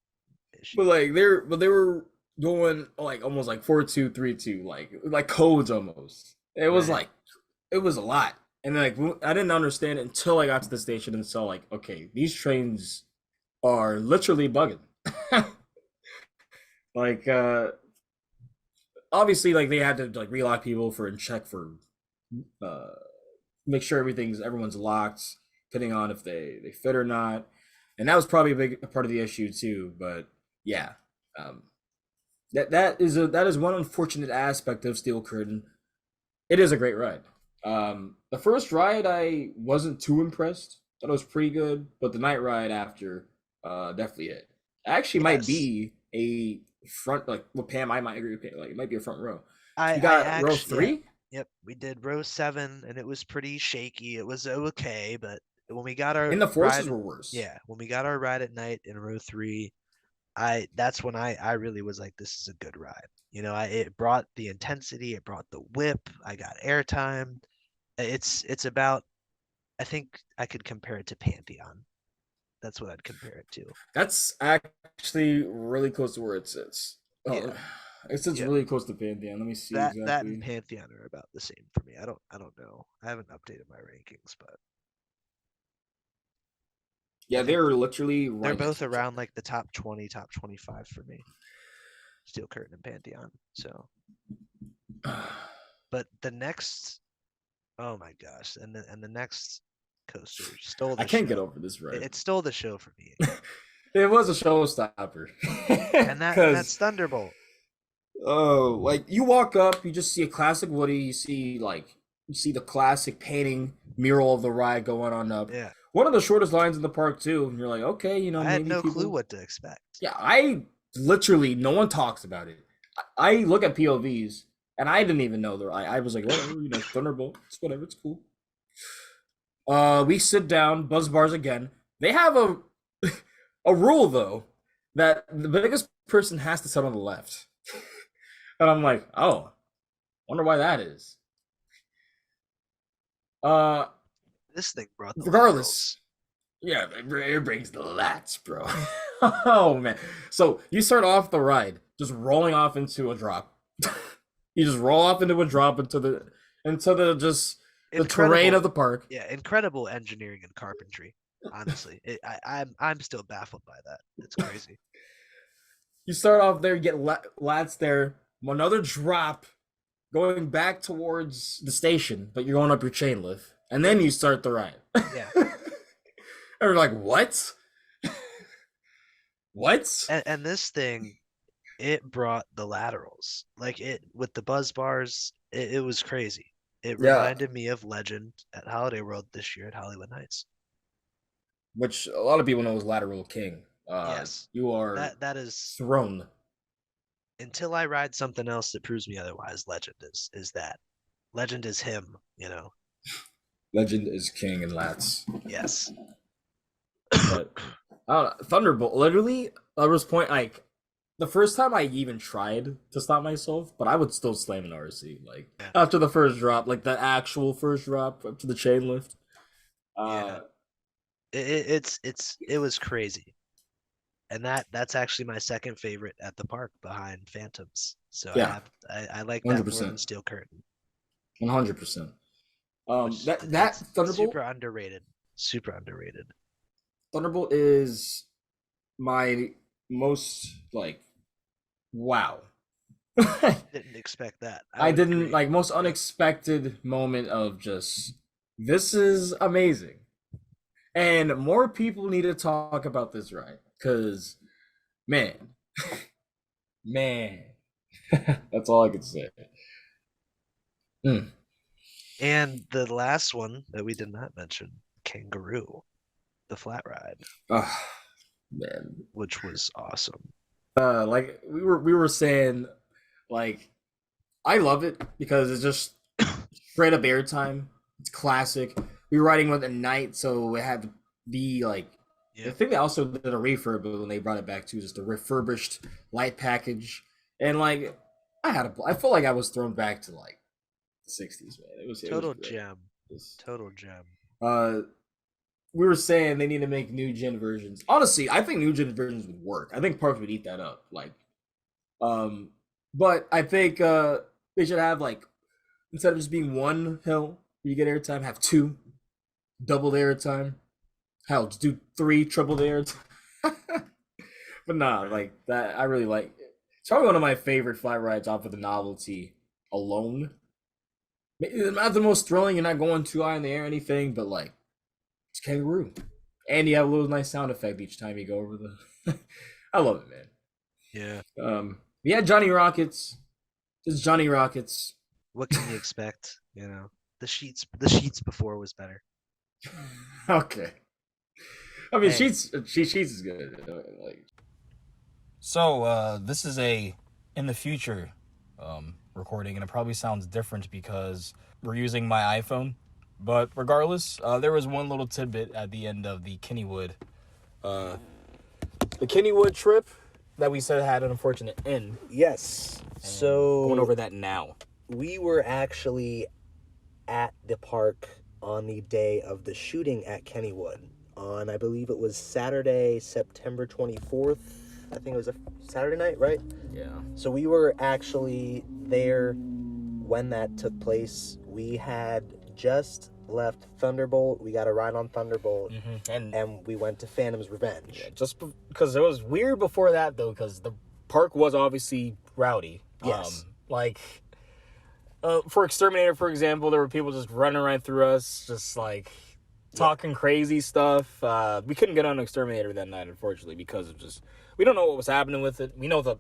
but issues. like they were going like almost like 4-2, 3-2, like codes almost. It was Right. like it was a lot. And like I didn't understand it until I got to the station and saw like, okay, these trains are literally bugging. like obviously like they had to like relock people for and check for uh make sure everyone's locked, depending on if they fit or not. And that was probably a part of the issue too. But yeah, um, that is one unfortunate aspect of Steel Curtain. It is a great ride. The first ride I wasn't too impressed. Thought it was pretty good, but the night ride after, definitely it. Actually, might Yes. be a front like with Pam. I might agree with Pam. Like it might be a front row. So we I got row actually, yeah. three. Yep. We did row 7 and it was pretty shaky. It was okay, but when we got our And the forces ride, were worse. yeah, when we got our ride at night in row 3, that's when I really was like, this is a good ride. It brought the intensity, it brought the whip. I got airtime. It's about, I think I could compare it to Pantheon. That's what I'd compare it to. That's actually really close to where it sits. Oh, Yeah. it sits Yeah. really close to Pantheon. Let me see That and exactly. Pantheon are about the same for me. I don't know. I haven't updated my rankings, but I Yeah, think they're literally they're right next both to each around like the top 20, top 25 for me. Steel Curtain and Pantheon. So, other. but the next, oh my gosh, and the next coaster stole I the can't get show. over this It, ride. it stole the show for me, It was a showstopper. and Because that's Thunderbolt. oh, like you walk up, you just see a classic Woody. You see the classic painting mural of the ride going on up. Yeah, One of the shortest lines in the park too. And you're like, okay, I had maybe no clue people. what to expect. Yeah, I literally no one talks about it. I look at POVs and I didn't even know the. I was like, whatever, Thunderbolt. It's whatever. It's cool. We sit down, buzz bars again. They have a a rule though that the biggest person has to sit on the left. And I'm like, oh, wonder why that is. Uh, This thing brought the regardless, laterals. yeah, it brings the lats, bro. Oh man, so you start off the ride just rolling off into a drop. You just roll off into a drop into the just the terrain of Incredible, the park. yeah, incredible engineering and carpentry. Honestly, I'm still baffled by that. It's crazy. You start off there, you get lats there, another drop going back towards the station, but you're going up your chain lift, and then Yep. you start the ride. Yeah, And we're like, what? What? and this thing, it brought the laterals. Like it with the buzz bars, it was crazy. It Yeah, reminded me of Legend at Holiday World this year at Hollywood Nights. which a lot of people know as Lateral King. Yes, You are that is thrown. until I ride something else that proves me otherwise. Legend is that. Legend is him. Legend is king in lats. Yes. But I don't know, Thunderbolt. Literally, there was point like the first time I even tried to stop myself, but I would still slam an RC. Like Yeah. after the first drop, like the actual first drop up to the chain lift. Yeah. Uh, It was crazy. And that's actually my second favorite at the park behind Phantoms. So yeah, I like one hundred that more than percent, Steel Curtain, 100%. which That it's Thunderbolt super underrated. Super underrated. Thunderbolt is my most like wow. Didn't expect that. I I would didn't agree. like most unexpected moment of just this is amazing. And more people need to talk about this ride because man, man, that's all I can say. Mm. And the last one that we did not mention, Kangaroo, the flat ride, Oh, man, which was awesome. like we were saying, like I love it because it's just straight up airtime. It's classic. We were riding with at night, so it had to be like. I Yeah. think they also did a refurb when they brought it back too, just a refurbished light package, and like I felt like I was thrown back to like the '60s, man. It was Total great. gem. Just, Total gem. uh, we were saying they need to make new gen versions. Honestly, I think new gen versions would work. I think parks would eat that up. Like, um, but I think they should have like instead of just being one hill where you get airtime, have two, double the airtime. Hell, just do three, triple the airtime. But nah, Right. like that, I really like. It's probably one of my favorite flight rides off of the novelty alone. Not the most thrilling. You're not going too high in the air or anything, but like it's kangaroo, and you have a little nice sound effect each time you go over the. I love it, man. Yeah. Yeah, Johnny Rockets. It's Johnny Rockets. What can you expect? The sheets before was better. Okay. I mean, Hey, sheets is good. Like, so this is a in the future recording, and it probably sounds different because we're using my iPhone. But regardless, there was one little tidbit at the end of uh, the Kennywood trip that we said had an unfortunate end. yes. And going So over that now. we were actually at the park on the day of the shooting at Kennywood on, I believe it was Saturday, September 24th. I think it was a Saturday night, right? Yeah. So we were actually there when that took place. We had just left Thunderbolt. We got a ride on Thunderbolt, And and we went to Phantom's Revenge. yeah, just because it was weird before that, though, because the park was obviously rowdy. Yes. For Exterminator, for example, there were people just running right through us, just like talking crazy stuff. We couldn't get on Exterminator that night, unfortunately, because of just we don't know what was happening with it. We know the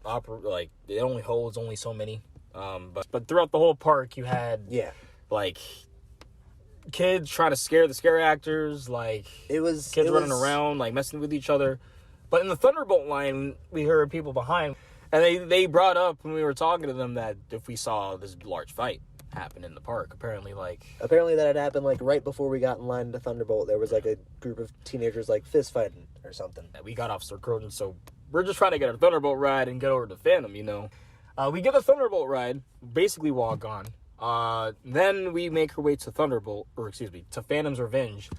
it only holds only so many. But throughout the whole park, you had like kids trying to scare the scare actors, like kids running around, like messing with each other. But in the Thunderbolt line, we heard people behind, and they brought up when we were talking to them that if we saw this large fight happen in the park, apparently that had happened like right before we got in line to Thunderbolt. There was like a group of teenagers like fist fighting or something. We got off Sir Croton, so we're just trying to get a Thunderbolt ride and get over to Phantom, you know. We get the Thunderbolt ride, basically walk on. Then we make our way to to Phantom's Revenge.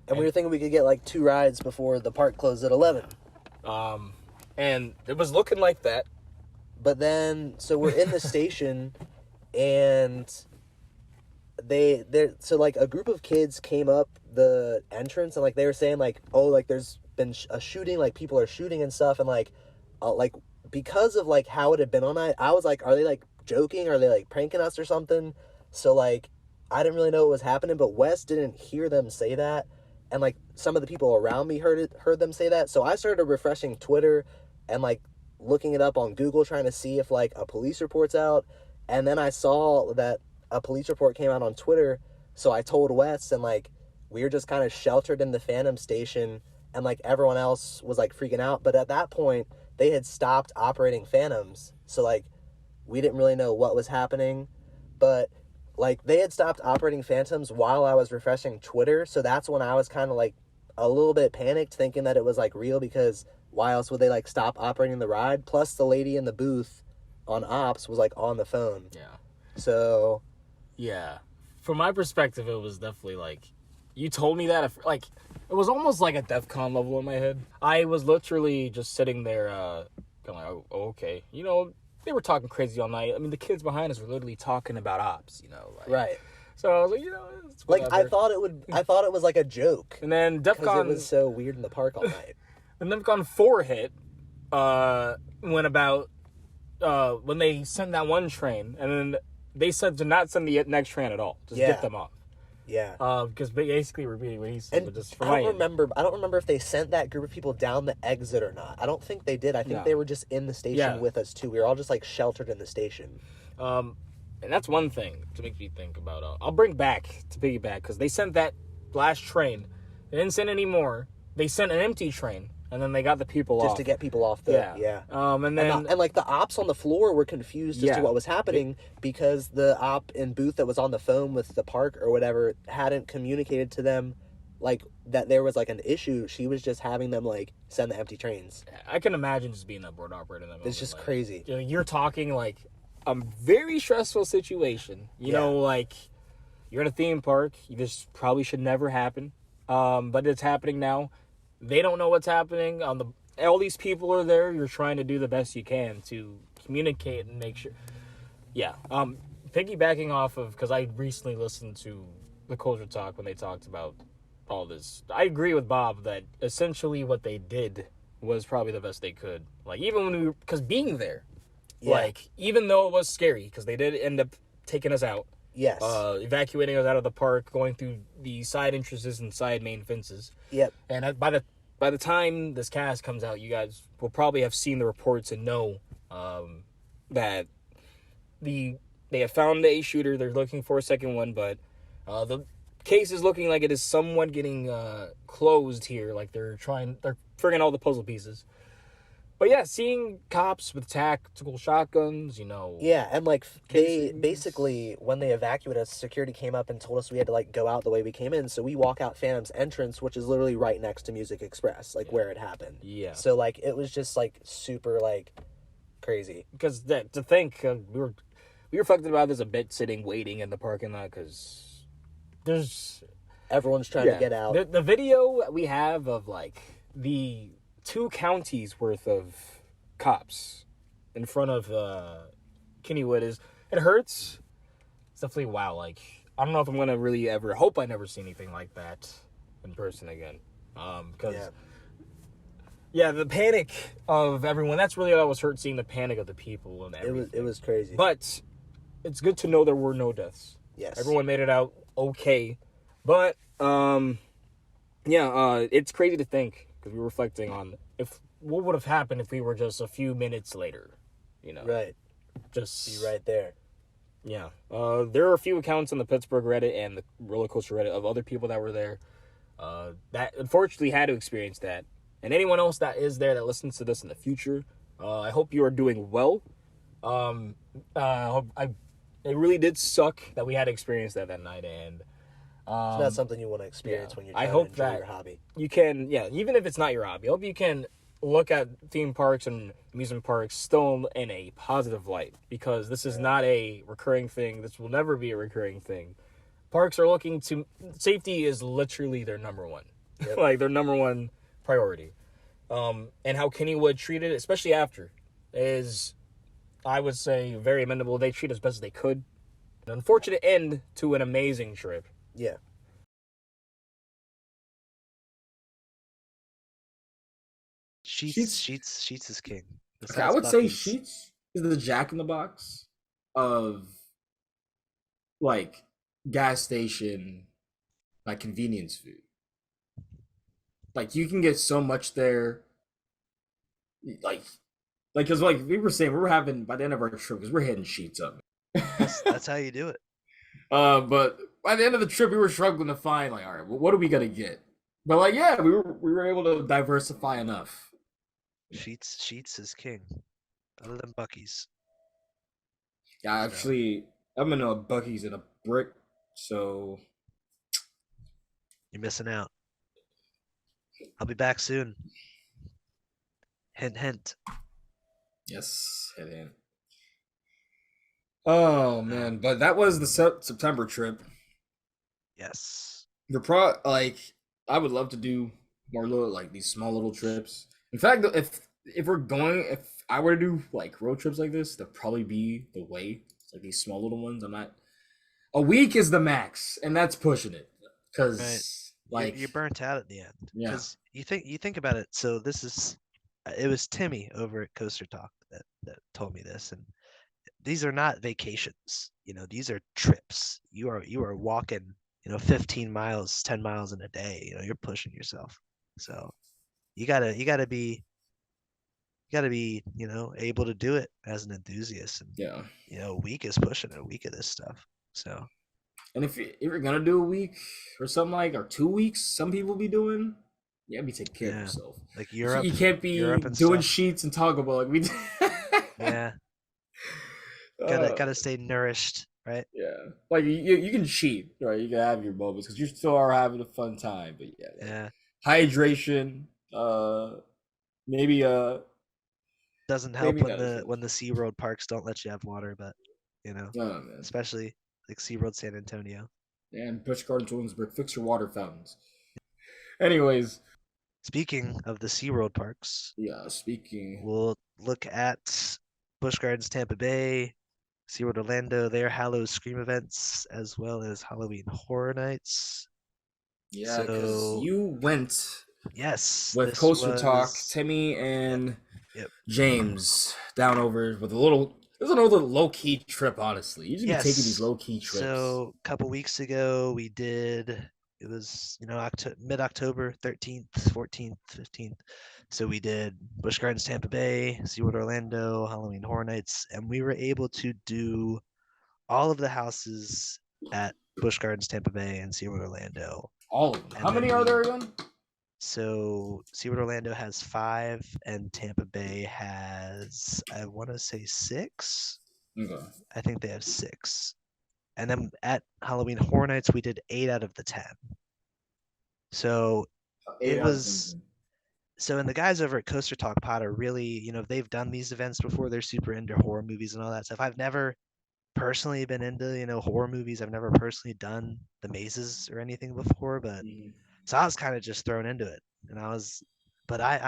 And we were thinking we could get like 2 rides before the park closed at 11. And it was looking like that. But then, so we're in the station, and so like a group of kids came up the entrance, and like they were saying like, oh, like there's been a shooting, like people are shooting and stuff, and like because of like how it had been all night, I was like, are they like joking? Are they like pranking us or something? So like I didn't really know what was happening, but Wes didn't hear them say that, and like some of the people around me heard them say that. So I started refreshing Twitter and like looking it up on Google, trying to see if like a police report's out, and then I saw that a police report came out on Twitter. So I told Wes, and like we were just kind of sheltered in the Phantom station, and like everyone else was like freaking out. But at that point, they had stopped operating Phantoms, so like we didn't really know what was happening. But like they had stopped operating Phantoms while I was refreshing Twitter, so that's when I was kind of like a little bit panicked, thinking that it was like real, because why else would they like stop operating the ride? Plus the lady in the booth on ops was like on the phone. Yeah. So yeah, from my perspective, it was definitely like you told me that like it was almost like a DEFCON level in my head. I was literally just sitting there kind of like, oh, okay, you know, they were talking crazy all night. I mean, the kids behind us were literally talking about ops, you know, like, right. So I was like, you know, it's like whatever. I thought it was like a joke, and then DEFCON, it was so weird in the park all night. And DEFCON 4 hit when they sent that one train, and then they said to not send the next train at all, just get them off. Yeah. Because basically repeating what he said, but just for I don't remember if they sent that group of people down the exit or not. I don't think they did. I think they were just in the station with us too. We were all just like sheltered in the station. And that's one thing to make me think about. I'll bring back to piggyback, because they sent that last train. They didn't send any more. They sent an empty train, and then they got the people off. Just to get people off the and like the ops on the floor were confused as to what was happening, because the op in booth that was on the phone with the park or whatever hadn't communicated to them like that there was like an issue. She was just having them like send the empty trains. I can imagine just being a board operator in that moment. It's just like, crazy. You know, you're talking like a very stressful situation. You know, like you're in a theme park. This probably should never happen. But it's happening now. They don't know what's happening. All these people are there. You're trying to do the best you can to communicate and make sure. Yeah. Piggybacking off of, because I recently listened to the Culture Talk when they talked about all this. I agree with Bob that essentially what they did was probably the best they could. Like, even when because being there, like, even though it was scary, because they did end up taking us out. Yes. Evacuating us out of the park, going through the side entrances and side main fences. Yep. And by the time this cast comes out, you guys will probably have seen the reports and know that they have found a shooter. They're looking for a second one, but the case is looking like it is somewhat getting closed here. Like they're figuring all the puzzle pieces. But yeah, seeing cops with tactical shotguns, you know. Yeah, and like they basically, when they evacuated us, security came up and told us we had to like go out the way we came in. So we walk out Phantom's entrance, which is literally right next to Music Express, like where it happened. Yeah. So like it was just like super like crazy. Because to think we were fucked about this a bit, sitting waiting in the parking lot, because everyone's trying to get out. The video we have of like the 2 counties worth of cops in front of Kennywood it hurts. It's definitely wow. Like I don't know if I'm gonna really ever hope I never see anything like that in person again. Because the panic of everyone. That's really all I was hurt, seeing the panic of the people and everything. It was crazy. But it's good to know there were no deaths. Yes. Everyone made it out okay. But it's crazy to think, because we're reflecting on what would have happened if we were just a few minutes later, Right. Just Be right there. Yeah. There are a few accounts on the Pittsburgh Reddit and the roller coaster Reddit of other people that were there that unfortunately had to experience that. And anyone else that is there that listens to this in the future, I hope you are doing well. It really did suck that we had to experience that night, and It's not something you want to experience when you're trying to enjoy your hobby. You can, even if it's not your hobby, I hope you can look at theme parks and amusement parks still in a positive light, because this is not a recurring thing. This will never be a recurring thing. Parks are looking to, safety is literally their number one, like their number one priority. And how Kennywood treated it, especially after, is, I would say, very amendable. They treat it as best as they could. An unfortunate end to an amazing trip. Yeah. Sheets is king. Okay, I would say Sheets is the Jack in the Box of like gas station, like convenience food. Like you can get so much there. Like because we were saying, we were having, by the end of our trip, because we're hitting Sheets up. That's how you do it. But by the end of the trip, we were struggling to find, like, all right, well, what are we gonna get? But we were able to diversify enough. Sheets is king. Other than Bucky's. Yeah, actually, I'm in a Bucky's and a Brick, so you're missing out. I'll be back soon. Hint, hint. Yes, hint, hint. Oh man, but that was the September trip. Yes. I would love to do more little, like, these small little trips. In fact, if I were to do like road trips like this, that'd probably be the way. It's like these small little ones. A week is the max, and that's pushing it. Because you're burnt out at the end. Yeah. Because you think about it. So it was Timmy over at Coaster Talk that told me this, and these are not vacations. These are trips. You are walking, 15 miles, 10 miles in a day. You're pushing yourself. So you gotta be able to do it as an enthusiast. And a week is pushing a week of this stuff. So, and if you're gonna do a week or something, or 2 weeks, some people be doing, be taking care of yourself. Like Europe, you can't be doing Sheets and Taco Bell like we did. Yeah. Gotta stay nourished, right? Yeah, like you can cheat, right? You can have your moments because you still are having a fun time, but hydration, maybe doesn't help when the SeaWorld parks don't let you have water, but especially like SeaWorld San Antonio. And Busch Gardens Williamsburg, fix your water fountains. Anyways, speaking of the SeaWorld parks, we'll look at Busch Gardens Tampa Bay, SeaWorld Orlando, their Halloween Scream events, as well as Halloween Horror Nights. Yeah, because you went with Coaster Talk, Timmy and James down over with it was another low-key trip, honestly. You should be taking these low-key trips. So a couple weeks ago, it was, mid-October, 13th, 14th, 15th. So we did Busch Gardens Tampa Bay, SeaWorld Orlando, Halloween Horror Nights, and we were able to do all of the houses at Busch Gardens Tampa Bay and SeaWorld Orlando. All of them. How many are there again? So SeaWorld Orlando has 5, and Tampa Bay has, I want to say 6. Okay. I think they have 6. And then at Halloween Horror Nights, we did 8 out of the 10. So it was. So, and the guys over at Coaster Talk Pod are really, they've done these events before. They're super into horror movies and all that stuff. I've never personally been into, horror movies. I've never personally done the mazes or anything before, but so I was kind of just thrown into it, and I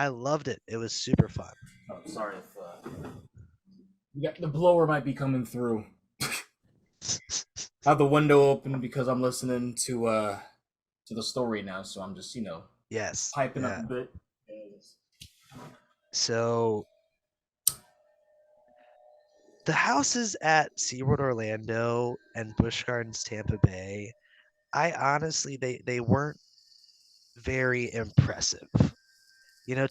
loved it. It was super fun. Oh, sorry if the blower might be coming through. have the window open because I'm listening to the story now, so I'm just Yes, piping up yeah. a bit. So the houses at SeaWorld Orlando and Busch Gardens Tampa Bay, I honestly they weren't very impressive.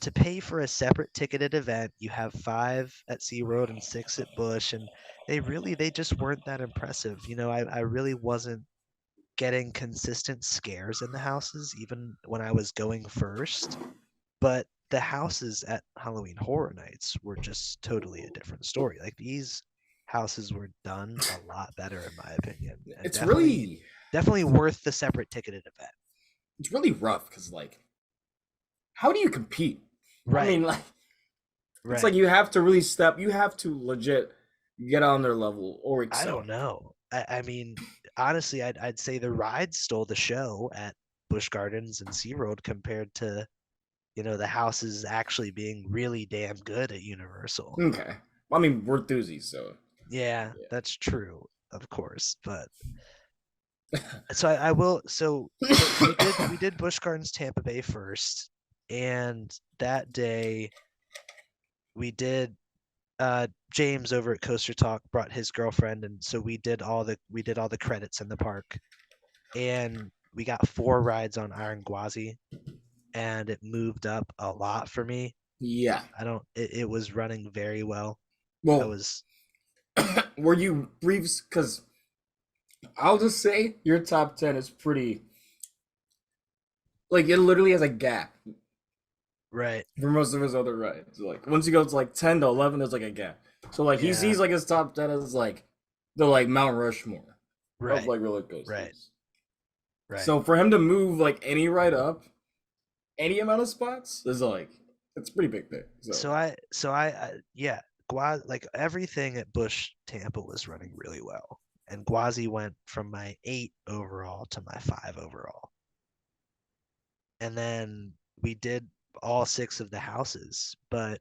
To pay for a separate ticketed event, you have 5 at SeaWorld and 6 at Busch, and they just weren't that impressive. I really wasn't getting consistent scares in the houses, even when I was going first. But the houses at Halloween Horror Nights were just totally a different story. Like these houses were done a lot better, in my opinion, and It's definitely worth the separate ticketed event. it's really rough because like, how do you compete? I Right, mean, like, it's like right. you have to really step. You have to legit get on their level or I don't excel. know. I mean, honestly, I'd say the rides stole the show at Busch Gardens and SeaWorld compared to, the houses actually being really damn good at Universal. Okay, I mean we're enthusiasts, so Yeah, yeah. that's true, of course. But so I will so we did Busch Gardens Tampa Bay first, and that day we did James over at Coaster Talk brought his girlfriend, and so we did all the credits in the park, and we got 4 rides on Iron Gwazi, and it moved up a lot for me. Yeah. I don't it was running very well. I Well, was were you briefs? Because I'll just say your top 10 is pretty. Like it literally has a gap right. for most of his other rides. Like once you go to like 10 to 11, there's like a gap. So like he Yeah, sees like his top 10 as like the like Mount Rushmore of right. like roller Right. coasters. Right. So for him to move like any ride up, any amount of spots is like it's a pretty big thing. So Yeah, like everything at Bush Tampa was running really well. And Gwazi went from my 8 overall to my 5 overall. And then we did all 6 of the houses. But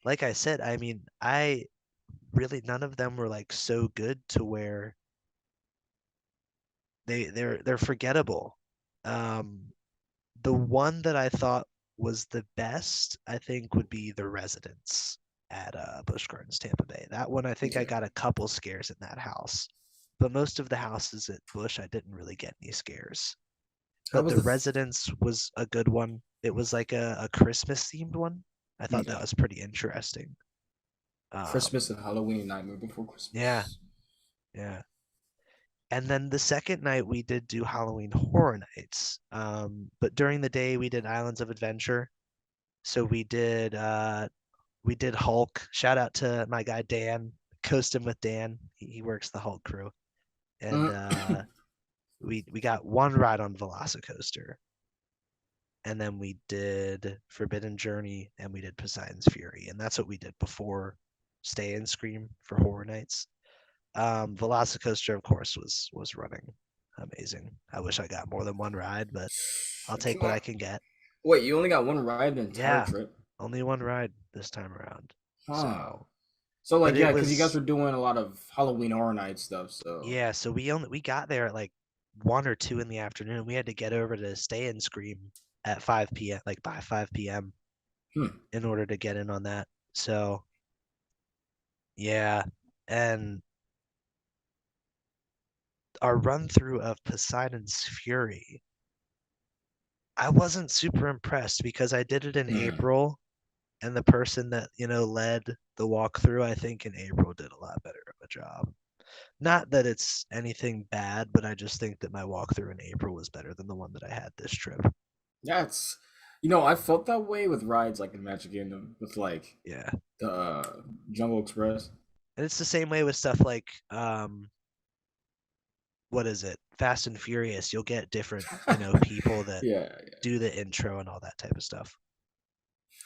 like I said, I mean, I really none of them were like so good to where they're forgettable. Um, the one that I thought was the best, I think, would be the Residence at Busch Gardens, Tampa Bay. That one, I think I okay. got a couple scares in that house, but most of the houses at Busch, I didn't really get any scares. How But was the the Residence was a good one. It was like a Christmas themed one. I thought that okay. was pretty interesting. Christmas Um, and Halloween Nightmare Before yeah, Christmas? yeah. And then the second night we did do Halloween Horror Nights. But during the day we did Islands of Adventure. So we did Hulk. Shout out to my guy Dan, coasting with Dan. He works the Hulk crew. And we got one ride on Velocicoaster. And then we did Forbidden Journey and we did Poseidon's Fury. And that's what we did before Stay and Scream for Horror Nights. Velocicoaster, of course, was running amazing. I wish I got more than one ride, but I'll take Come what on. I can get. Wait, you only got one ride the entire Yeah, trip? only one ride this time around. Huh. So, So but like it yeah, because you guys was were doing a lot of Halloween Horror Night stuff. So yeah. So we got there at like 1 or 2 in the afternoon. We had to get over to Stay and Scream at 5 p.m. Like by 5 p.m. hmm. in order to get in on that. So yeah, and our run through of Poseidon's Fury, I wasn't super impressed because I did it in Hmm. April, and the person that led the walkthrough, I think in April did a lot better of a job. Not that it's anything bad, but I just think that my walkthrough in April was better than the one that I had this trip. Yeah, it's I felt that way with rides like in Magic Kingdom with like Yeah. the Jungle Express. And it's the same way with stuff like what is it? Fast and Furious. You'll get different, people that Yeah, yeah. do the intro and all that type of stuff.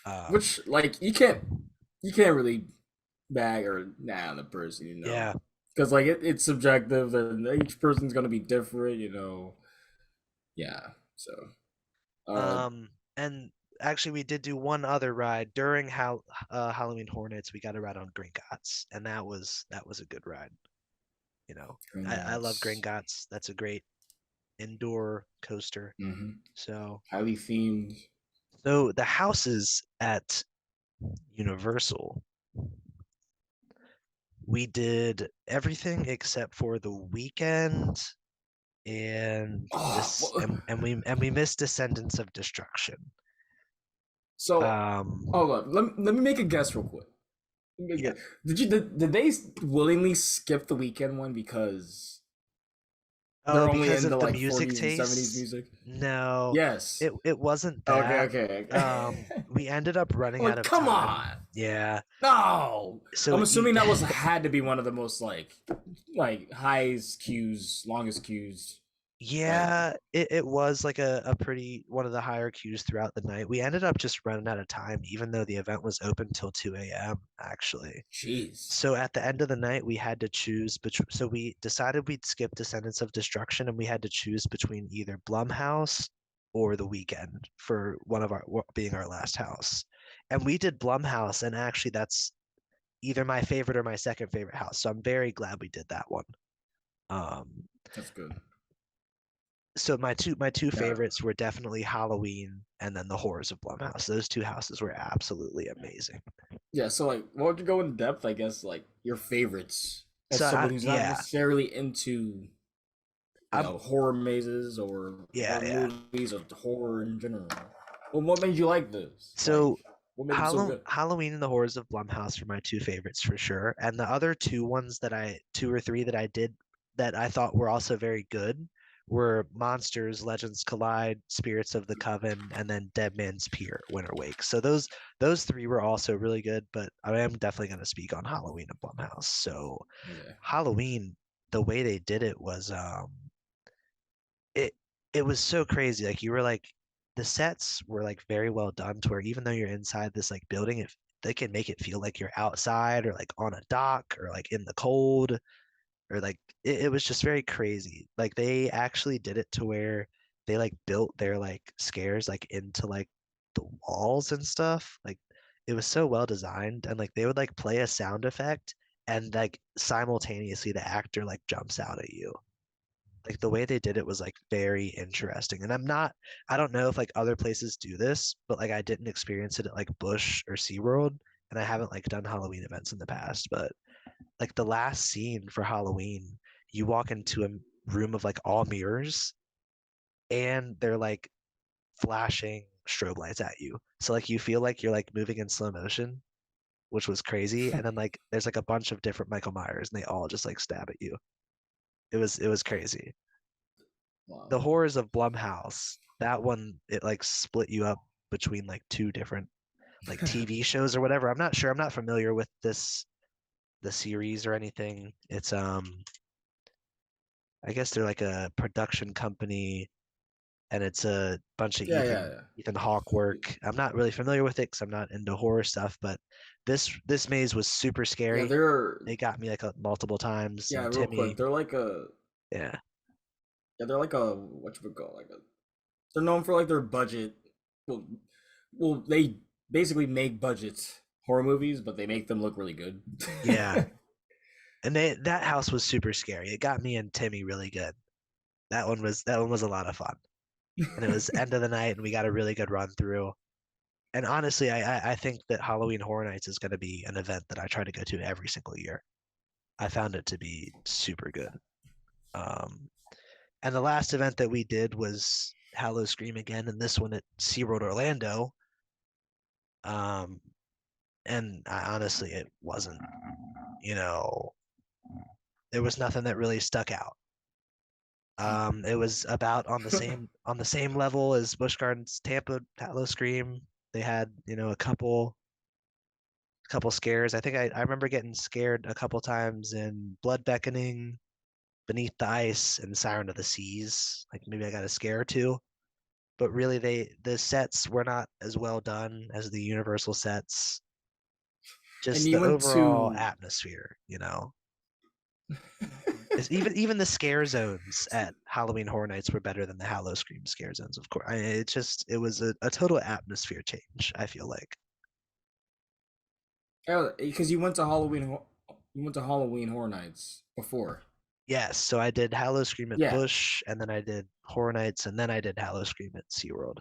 Um Which like you can't really bag or nah on the person, yeah. because like it's subjective and each person's gonna be different, Yeah. So uh And actually we did do one other ride during Halloween Hornets. We got a ride on Gringotts, and that was a good ride. I love Gringotts. Gringotts. That's a great indoor coaster. Mm-hmm. So, Highly themed. so the houses at Universal, we did everything except for the weekend and Oh, this and we missed Descendants of Destruction. so Um, hold on. Let me make a guess real quick. yeah. Did they willingly skip the weekend one because Oh, they're only because into of the like music 40s and 70s tastes? music? No, Yes. it wasn't Okay, that. okay. We ended up running out Like, of come time. on. Yeah. No. So I'm e assuming that was had to be one of the most like highest queues, longest queues. Like, Yeah, it was like a pretty one of the higher queues throughout the night. We ended up just running out of time, even though the event was open till 2 a.m. actually. jeez. So at the end of the night, we had to choose between. So we decided we'd skip Descendants of Destruction, and we had to choose between either Blumhouse or The Weekend for one of our being our last house. And we did Blumhouse, and actually that's either my favorite or my second favorite house. So I'm very glad we did that one. Um, That's good. so my two Yeah. favorites were definitely Halloween and then the Horrors of Blumhouse. Those two houses were absolutely amazing. Yeah, so like what to go in depth, I guess, like your favorites as So someone who's not yeah, necessarily into, I'm horror mazes or yeah, horror yeah. movies or horror in general. Well, what made you like this? Like, So what made them so good? Halloween and the Horrors of Blumhouse are my two favorites for sure. And the other two or three that I did that I thought were also very good were Monsters, Legends Collide, Spirits of the Coven, and then Dead Man's Pier, Winter Wake. So those three were also really good, but I am definitely going to speak on Halloween and Blumhouse. So Okay. Halloween, the way they did it was it it was so crazy. Like you were like the sets were like very well done to where even though you're inside this like building, if they can make it feel like you're outside or like on a dock or like in the cold or like it was just very crazy. Like they actually did it to where they like built their like scares like into like the walls and stuff. Like it was so well designed and like they would like play a sound effect and like simultaneously the actor like jumps out at you. Like the way they did it was like very interesting. And I don't know if like other places do this, but like I didn't experience it at like Bush or SeaWorld, and I haven't like done Halloween events in the past, but like the last scene for Halloween, you walk into a room of like all mirrors and they're like flashing strobe lights at you. So like you feel like you're like moving in slow motion, which was crazy. And then like there's like a bunch of different Michael Myers and they all just like stab at you. It was crazy. The Wow. Horrors of Blumhouse, that one it like split you up between like two different like TV shows or whatever. I'm not sure. I'm not familiar with the series or anything. It's I guess they're like a production company and it's a bunch of Yeah, Ethan Hawke yeah. work. I'm not really familiar with it because I'm not into horror stuff, but this maze was super Yeah, scary. they're They got me like multiple times yeah, and real quick. Timmy, They're like a yeah. they're like a what you would call like a they're known for like their budget. Well, they basically make budget horror movies, but they make them look really good. Yeah. And that house was super scary. It got me and Timmy really good. That one was a lot of fun. And it was end of the night and we got a really good run through. And honestly, I think that Halloween Horror Nights is going to be an event that I try to go to every single year. I found it to be super good. Um, and the last event that we did was Hallow Scream again, and this one at SeaWorld Orlando. Um, and honestly, it wasn't, you know, there was nothing that really stuck out. It was about on the same level as Busch Gardens Tampa Hallow Scream. They had, a couple scares. I think I remember getting scared a couple times in Blood Beckoning, Beneath the Ice, and Siren of the Seas. Like maybe I got a scare or two. But really the sets were not as well done as the Universal sets. And Just you the went overall to atmosphere. It's even the scare zones at Halloween Horror Nights were better than the Hallow Scream scare zones, of course. It was a total atmosphere change, I feel like. because you went to Halloween Horror Nights before. Yes, so I did Howl-O-Scream at Yeah, Busch, and then I did Horror Nights, and then I did Howl-O-Scream at SeaWorld.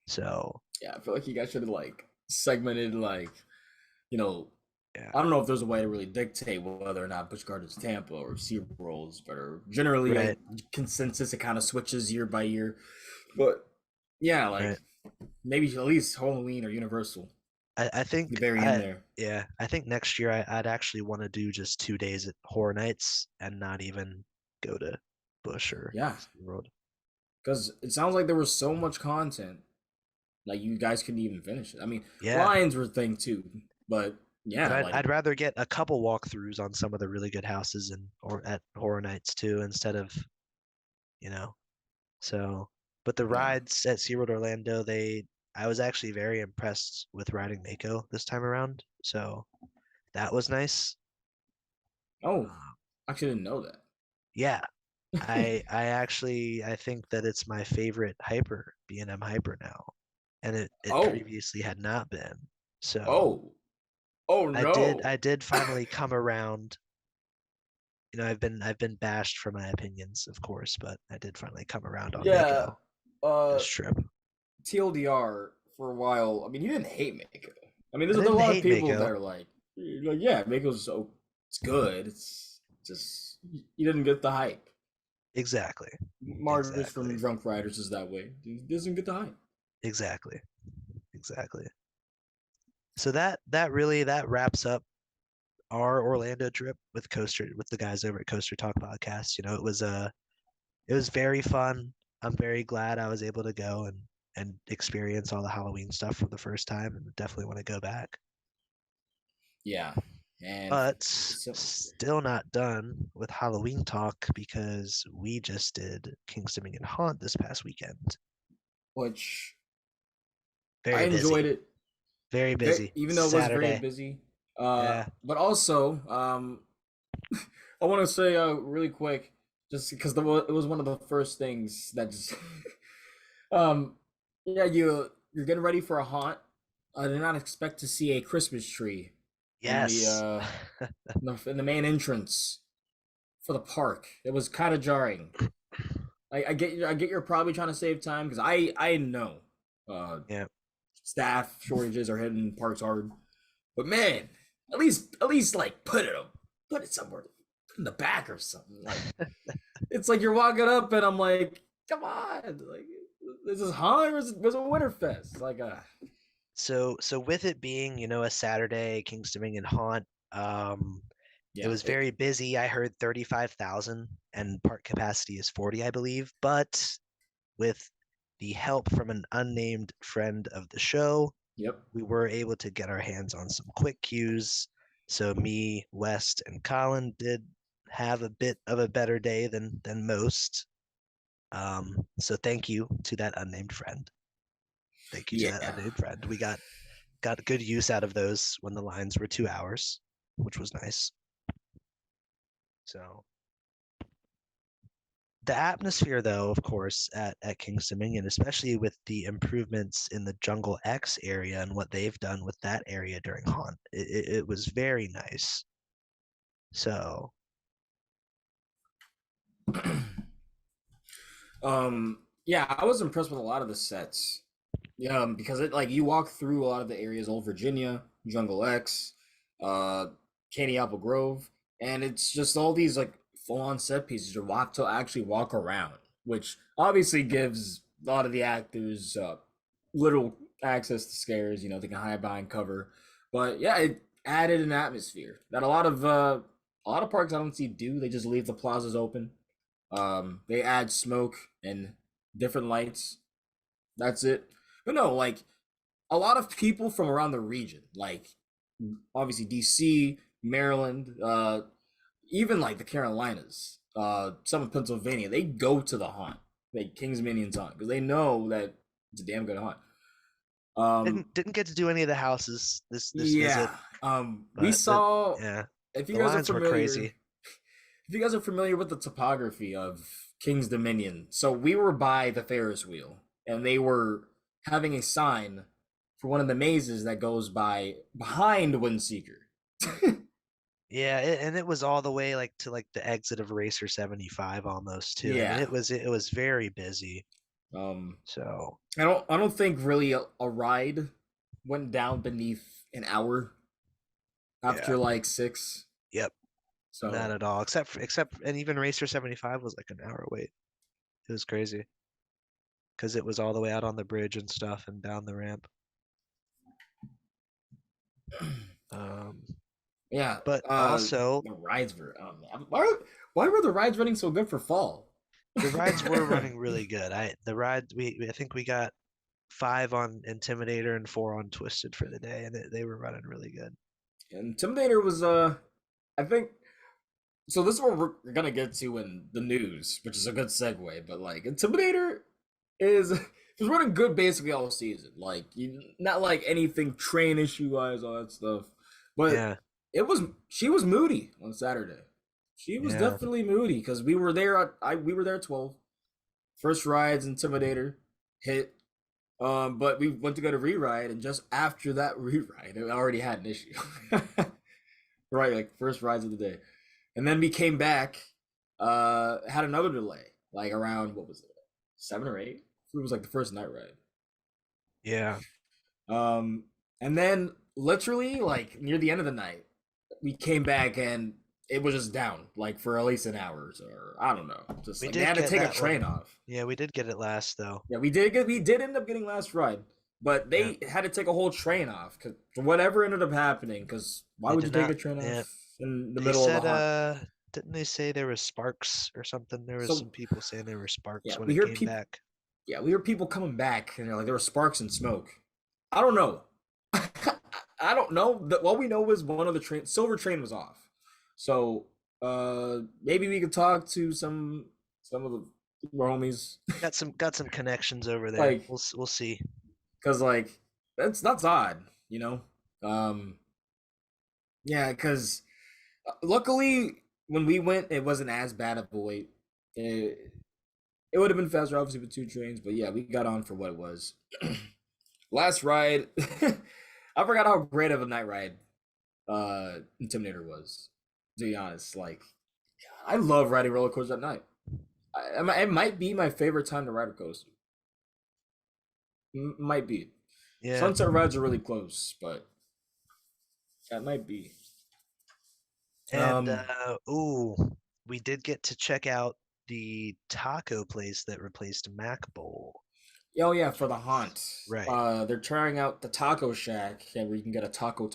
So yeah. I feel like you guys should have like segmented like you know I yeah, don't know if there's a way to really dictate whether or not Busch Gardens Tampa or SeaWorld is better. Generally, right, a consensus it kind of switches year by year, but yeah, right. like maybe at least Halloween or Universal, I the think very end I there. yeah, I think next year I'd actually want to do just 2 days at Horror Nights and not even go to Busch or Yeah, SeaWorld. because it sounds like there was so much content, like you guys couldn't even finish it. I mean, Yeah, Lions were a thing too, but but yeah, I'd like rather get a couple walkthroughs on some of the really good houses and or at Horror Nights too instead of, you know. So, but the yeah. rides at SeaWorld Orlando, I was actually very impressed with riding Mako this time around. So that was nice. Oh, Uh, I actually didn't know that. yeah, I think that it's my favorite hyper, B&M hyper now, and it Oh, previously had not been. So oh, oh no. I did finally come around. You know, I've been bashed for my opinions, of course, but I did finally come around on Yeah. Mako this Uh, trip. TLDR for a while. I mean, you didn't hate Mako. I mean, I there's a didn't lot of hate people that Mako. are like, yeah, Mako's so it's good. It's just you didn't get the hype. Exactly. Martyrs from Exactly. Drunk Riders is that way. He doesn't get the hype. Exactly. Exactly. So that really that wraps up our Orlando trip with the guys over at Coaster Talk Podcast. You know, it was very fun. I'm very glad I was able to go and experience all the Halloween stuff for the first time and definitely want to go back. Yeah, and But so still not done with Halloween talk because we just did King's Dominion Haunt this past weekend. which I Very enjoyed busy. it, Very busy. even though it was very Saturday. busy. Yeah. But also, I want to say really quick, just because it was one of the first things that just, um, yeah, you're getting ready for a haunt. I did not expect to see a Christmas tree in the Yes. in the main entrance for the park. It was kind of jarring. I get you're probably trying to save time because I know uh Yeah. staff shortages are hitting parks hard, but man, at least like put it somewhere, put it in the back or something. Like it's like you're walking up and I'm like, come on, like this is haunt or is it Winterfest? Like So with it being, you know, a Saturday, King's Dominion Haunt, it yeah, was very busy. I heard 35,000 and park capacity is 40, I believe. But with the help from an unnamed friend of the show, yep, we were able to get our hands on some quick queues. So me, West, and Colin did have a bit of a better day than most. So thank you to that unnamed friend. Thank you to that yeah. unnamed friend. We got good use out of those when the lines were 2 hours, which was nice. So the atmosphere, though, of course, at King's Dominion, especially with the improvements in the Jungle X area and what they've done with that area during Haunt, it was very nice. So Yeah, I was impressed with a lot of the sets. Yeah, because it like you walk through a lot of the areas, Old Virginia, Jungle X, uh, Candy Apple Grove, and it's just all these like full on set pieces to actually walk around, which obviously gives a lot of the actors little access to scares. You know, they can hide behind cover, but yeah, it added an atmosphere that a lot of parks I don't see do. They just leave the plazas open. They add smoke and different lights. That's it. But no, like a lot of people from around the region, like obviously DC, Maryland, even like the Carolinas, some of Pennsylvania, they go to the haunt, like King's Minions haunt, because they know that it's a damn good haunt. didn't get to do any of the houses this visit, Yeah. We but the saw yeah, if you the guys are lines were familiar, crazy. if you guys are familiar with the topography of King's Dominion, so we were by the Ferris wheel, and they were having a sign for one of the mazes that goes by behind Windseeker. Yeah, and it was all the way like to like the exit of Racer 75 almost too. I mean, Yeah. it was very busy. Um, So I don't think really a ride went down beneath an hour yeah, after like six. yep, not So at all. And even Racer 75 was like an hour wait. It was crazy because it was all the way out on the bridge and stuff and down the ramp. Um, yeah, but also the rides were. Oh man, why were the rides running so good for fall? the rides were running really good. I think we got 5 on Intimidator and 4 on Twisted for the day, and they were running really good. Intimidator was I think so. This is what we're gonna get to in the news, which is a good segue. But like Intimidator is was running good basically all season. Like not like anything train issue wise, all that stuff. But Yeah, she was moody on Saturday. She was yeah. definitely moody because we were there. We were there at 12. First rides Intimidator hit. But we went to go to re-ride, and just after that re-ride, it already had an issue. Right, like first rides of the day. And then we came back, had another delay, like around what was it, 7 or 8? It was like the first night ride. Yeah, And then literally like near the end of the night, we came back and it was just down, like for at least an hour or I don't know. Just we like they did had to get take a that train one. off. Yeah, we did get it last though. Yeah, we did end up getting last ride, but Yeah, they had to take a whole train off because whatever ended up happening. Because why they would you did take not. a train Yeah, off in the they middle of a said hot? didn't they say there was sparks or something? There was some So people saying there were yeah, sparks when we it hear came people. back. Yeah, we hear people coming back, and they're like there were sparks and smoke. I don't know. I don't know. What we know is one of the train, Silver Train, was off. So maybe we could talk to some of the homies, Got some connections over there. like We'll see. because like that's odd, you know. Um, yeah, because luckily when we went, it wasn't as bad of a wait. It would have been faster, obviously, with 2 trains, but yeah, we got on for what it was. Last ride, I forgot how great of a night ride Intimidator was. To be honest, like I love riding roller coasters at night. It might be my favorite time to ride a coaster. Might be. Yeah, Sunset rides are really close, but that might be. and Um. ooh, we did get to check out the taco place that replaced Mac Bowl. Oh yeah, for the haunt. Right. They're trying out the taco shack, yeah, where you can get a taco.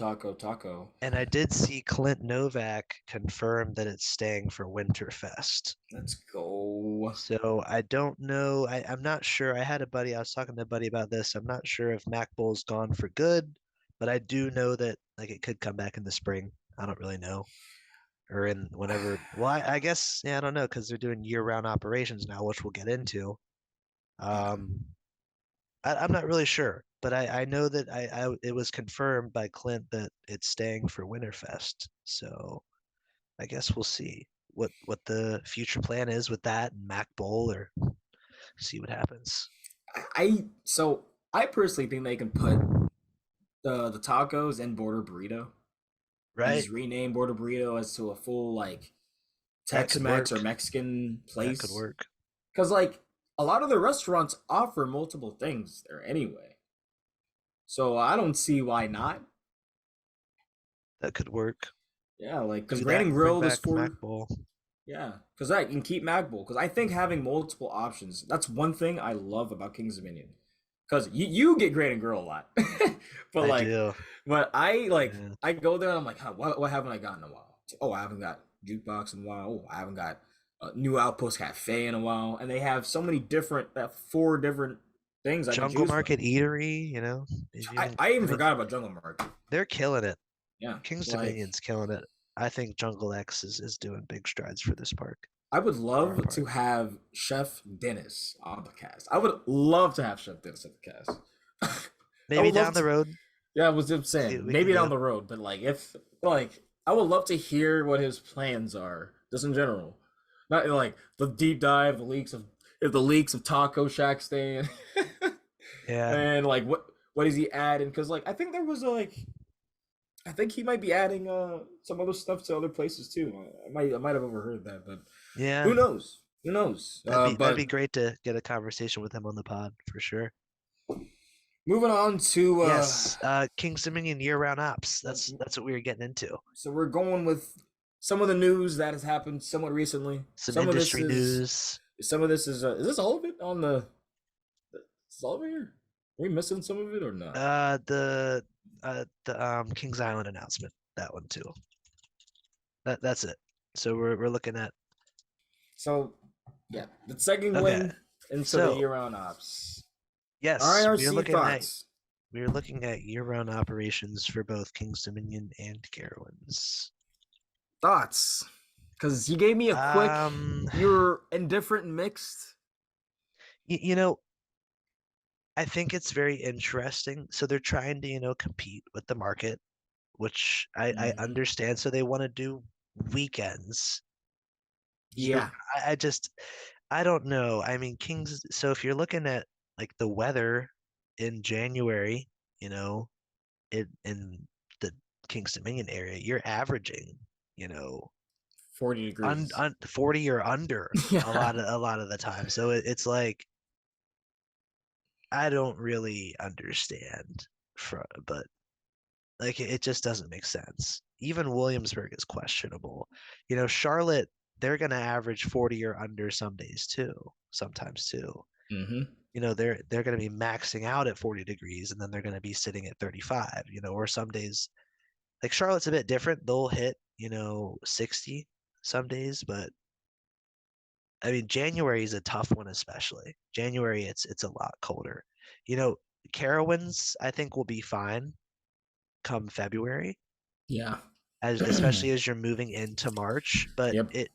And I did see Clint Novak confirm that it's staying for Winterfest. Let's go. So I don't know. I'm not sure. I was talking to a buddy about this. I'm not sure if Mac Bowl's gone for good, but I do know that like it could come back in the spring. I don't really know. Or in whenever. Well, I guess, yeah, I don't know because they're doing year-round operations now, which we'll get into. Yeah. Um, I'm not really sure, but I know that it was confirmed by Clint that it's staying for Winterfest. So I guess we'll see what the future plan is with that and Mac Bowl or see what happens. So I personally think they can put the tacos in Border Burrito and Right? just rename Border Burrito as to a full like That could Tex-Mex or work. Mexican That could place. work. Because like a lot of the restaurants offer multiple things there anyway. So I don't see why not. That could work. Yeah, like because Do Grain that and and bring Grill was back Mac for Bowl. yeah, because I can keep Mag Bowl because I think having multiple options that's one thing I love about King's Dominion. Because you get Grain and Grill a lot, but I like, do. but Yeah. I go there and I'm like, huh, what haven't I got in a while? Oh, I haven't got Jukebox in a while. Oh, I haven't got New Outpost Cafe in a while, and they have so many different 4 different things I can Jungle choose from. Market Eatery, you know, if you I I even mean, forgot about Jungle Market. they're killing it. Yeah, King's like Dominion's killing it. I think Jungle X is doing big strides for this park, I would for our love park. to have Chef Dennis on the cast. I would love to have Chef Dennis on the cast. I Maybe would love down the to. road, Yeah, I was just see saying what we maybe can down do. the road, but like if like I would love to hear what his plans are, just in general. Not like the deep dive, the leaks of if the leaks of Taco Shack staying, Yeah, and like what is he adding? Because like I think there was like I think he might be adding some other stuff to other places too. I might have overheard that, but who Yeah, knows? Who knows? that'd be But great to get a conversation with him on the pod for sure. moving on to Yes, King's Dominion year-round ops. That's what we were getting into. so we're going with some of the news that has happened somewhat recently. Some industry news. Some of this is this all of it on the is all of it here? Are we missing some of it or not? The Kings Island announcement. That one too. That's it. So we're looking at So yeah, the second okay. win into the So year-round ops. yes, IRC thoughts. we're looking at year-round operations for both King's Dominion and Carowinds. Thoughts. Because you gave me a quick, Um, you're indifferent and mixed. you know, I think it's very interesting. So they're trying to, compete with the market, which I Mhm. understand. So they want to do weekends. Year, Yeah. I don't know. I mean, Kings. So if you're looking at like the weather in January, you know, in the Kings Dominion area, you're averaging, you know, 40 degrees. 40 or under Yeah. a lot of the time. So it's like I don't really understand, but like it just doesn't make sense. Even Williamsburg is questionable. Charlotte, they're gonna average 40 or under some days too, sometimes too. Mm-hmm. They're gonna be maxing out at 40 degrees and then they're gonna be sitting at 35, or some days like Charlotte's a bit different. They'll hit, 60 some days, but I mean January is a tough one, especially. January it's a lot colder. You know, Carowinds, I think will be fine come February, Yeah. as especially as you're moving into March. But Yep.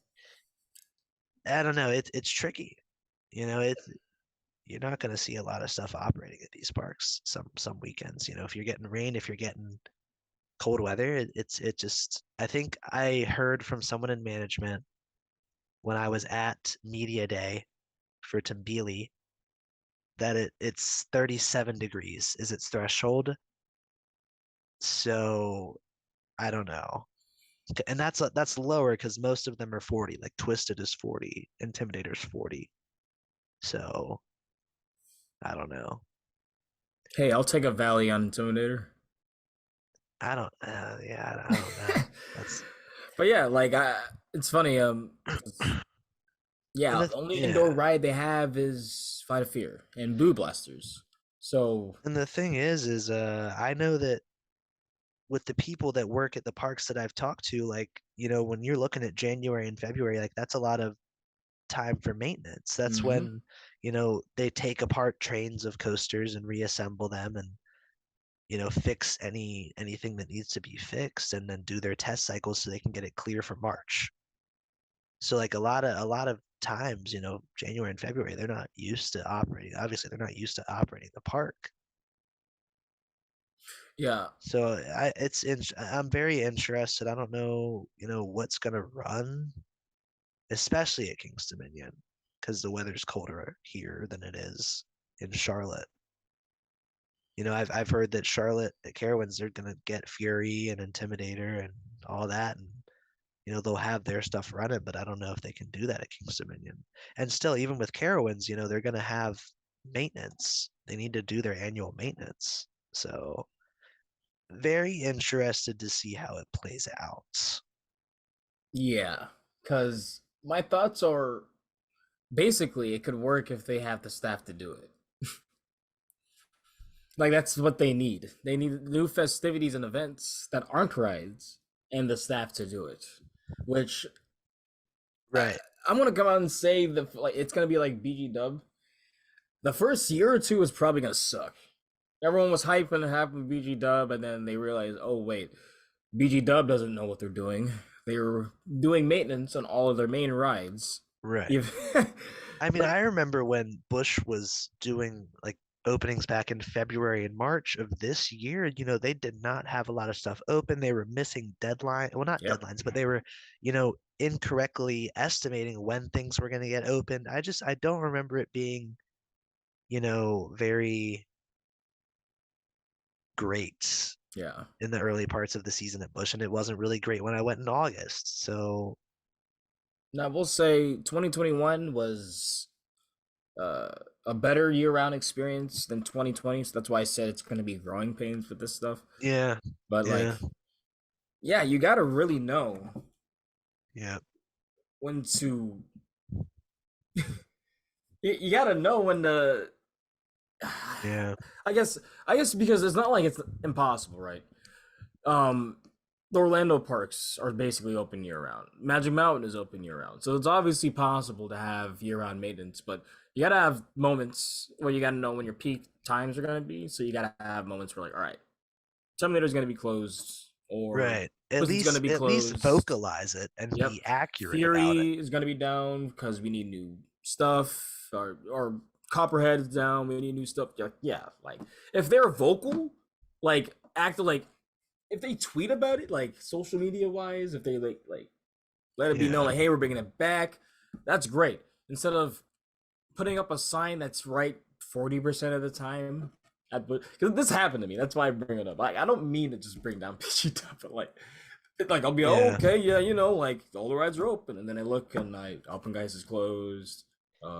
I don't know, it's tricky. It's you're not going to see a lot of stuff operating at these parks some weekends. If you're getting rain, if you're getting cold weather, it just I think I heard from someone in management when I was at media day for Tambili that it's 37 degrees is its threshold. So I don't know. And that's lower because most of them are 40. Like Twisted is 40, Intimidator's 40. So I don't know. Hey, I'll take a Valley on Intimidator. I don't. Yeah, I don't know. That's But yeah, like it's funny. 'Cause, and yeah, the the only indoor yeah, ride they have is Fight of Fear and Boo Blasters. So and the thing is I know that with the people that work at the parks that I've talked to, like when you're looking at January and February, like that's a lot of time for maintenance. That's mhm. when they take apart trains of coasters and reassemble them and fix anything that needs to be fixed and then do their test cycles so they can get it clear for March. So like a lot of times, January and February, they're not used to operating. Obviously, they're not used to operating the park. Yeah. So I'm very interested. I don't know, what's gonna run, especially at King's Dominion, because the weather's colder here than it is in Charlotte. I've heard that Charlotte at Carowinds they're gonna get Fury and Intimidator and all that, and they'll have their stuff running, but I don't know if they can do that at King's Dominion. And still, even with Carowinds, they're gonna have maintenance. They need to do their annual maintenance. So very interested to see how it plays out. Yeah. Because my thoughts are basically it could work if they have the staff to do it. Like that's what they need. They need new festivities and events that aren't rides and the staff to do it. Which Right. I'm gonna come out and say that like it's gonna be like BG Dub. The first year or two is probably gonna suck. Everyone was hyping to have BG Dub, and then they realized, oh wait, BG Dub doesn't know what they're doing. They were doing maintenance on all of their main rides. Right. If I mean, like I remember when Bush was doing like openings back in February and March of this year, they did not have a lot of stuff open. They were missing deadline, well, not yep. deadlines, but they were, incorrectly estimating when things were going to get opened. I don't remember it being, very great. Yeah. in the early parts of the season at Busch, and it wasn't really great when I went in August. So Now we'll say 2021 was uh, a better year-round experience than 2020. So that's why I said it's going to be growing pains with this stuff. yeah, But like, yeah, yeah, you got to really know yeah, when to. You got to know when to. yeah, I guess. I guess because it's not like it's impossible, right? Um, the Orlando parks are basically open year round. Magic Mountain is open year round, so it's obviously possible to have year round maintenance. But you gotta have moments where you gotta know when your peak times are gonna be. So you gotta have moments where like, all right, Terminator's gonna be closed, or right. Twisted gonna be At least closed. vocalize it and Yep, be accurate about it. Fury is gonna be down because we need new stuff, or Copperhead is down. We need new stuff. Yeah, like if they're vocal, like act like if they tweet about it, like social media wise, if they like let it be known, Yeah, like, hey, we're bringing it back, that's great. Instead of putting up a sign that's right 40% of the time, because this happened to me. That's why I bring it up. Like, I don't mean to just bring down PG stuff, but like I'll be oh, yeah. okay, yeah, like all the rides are open, and then I look and Alpengeist is closed.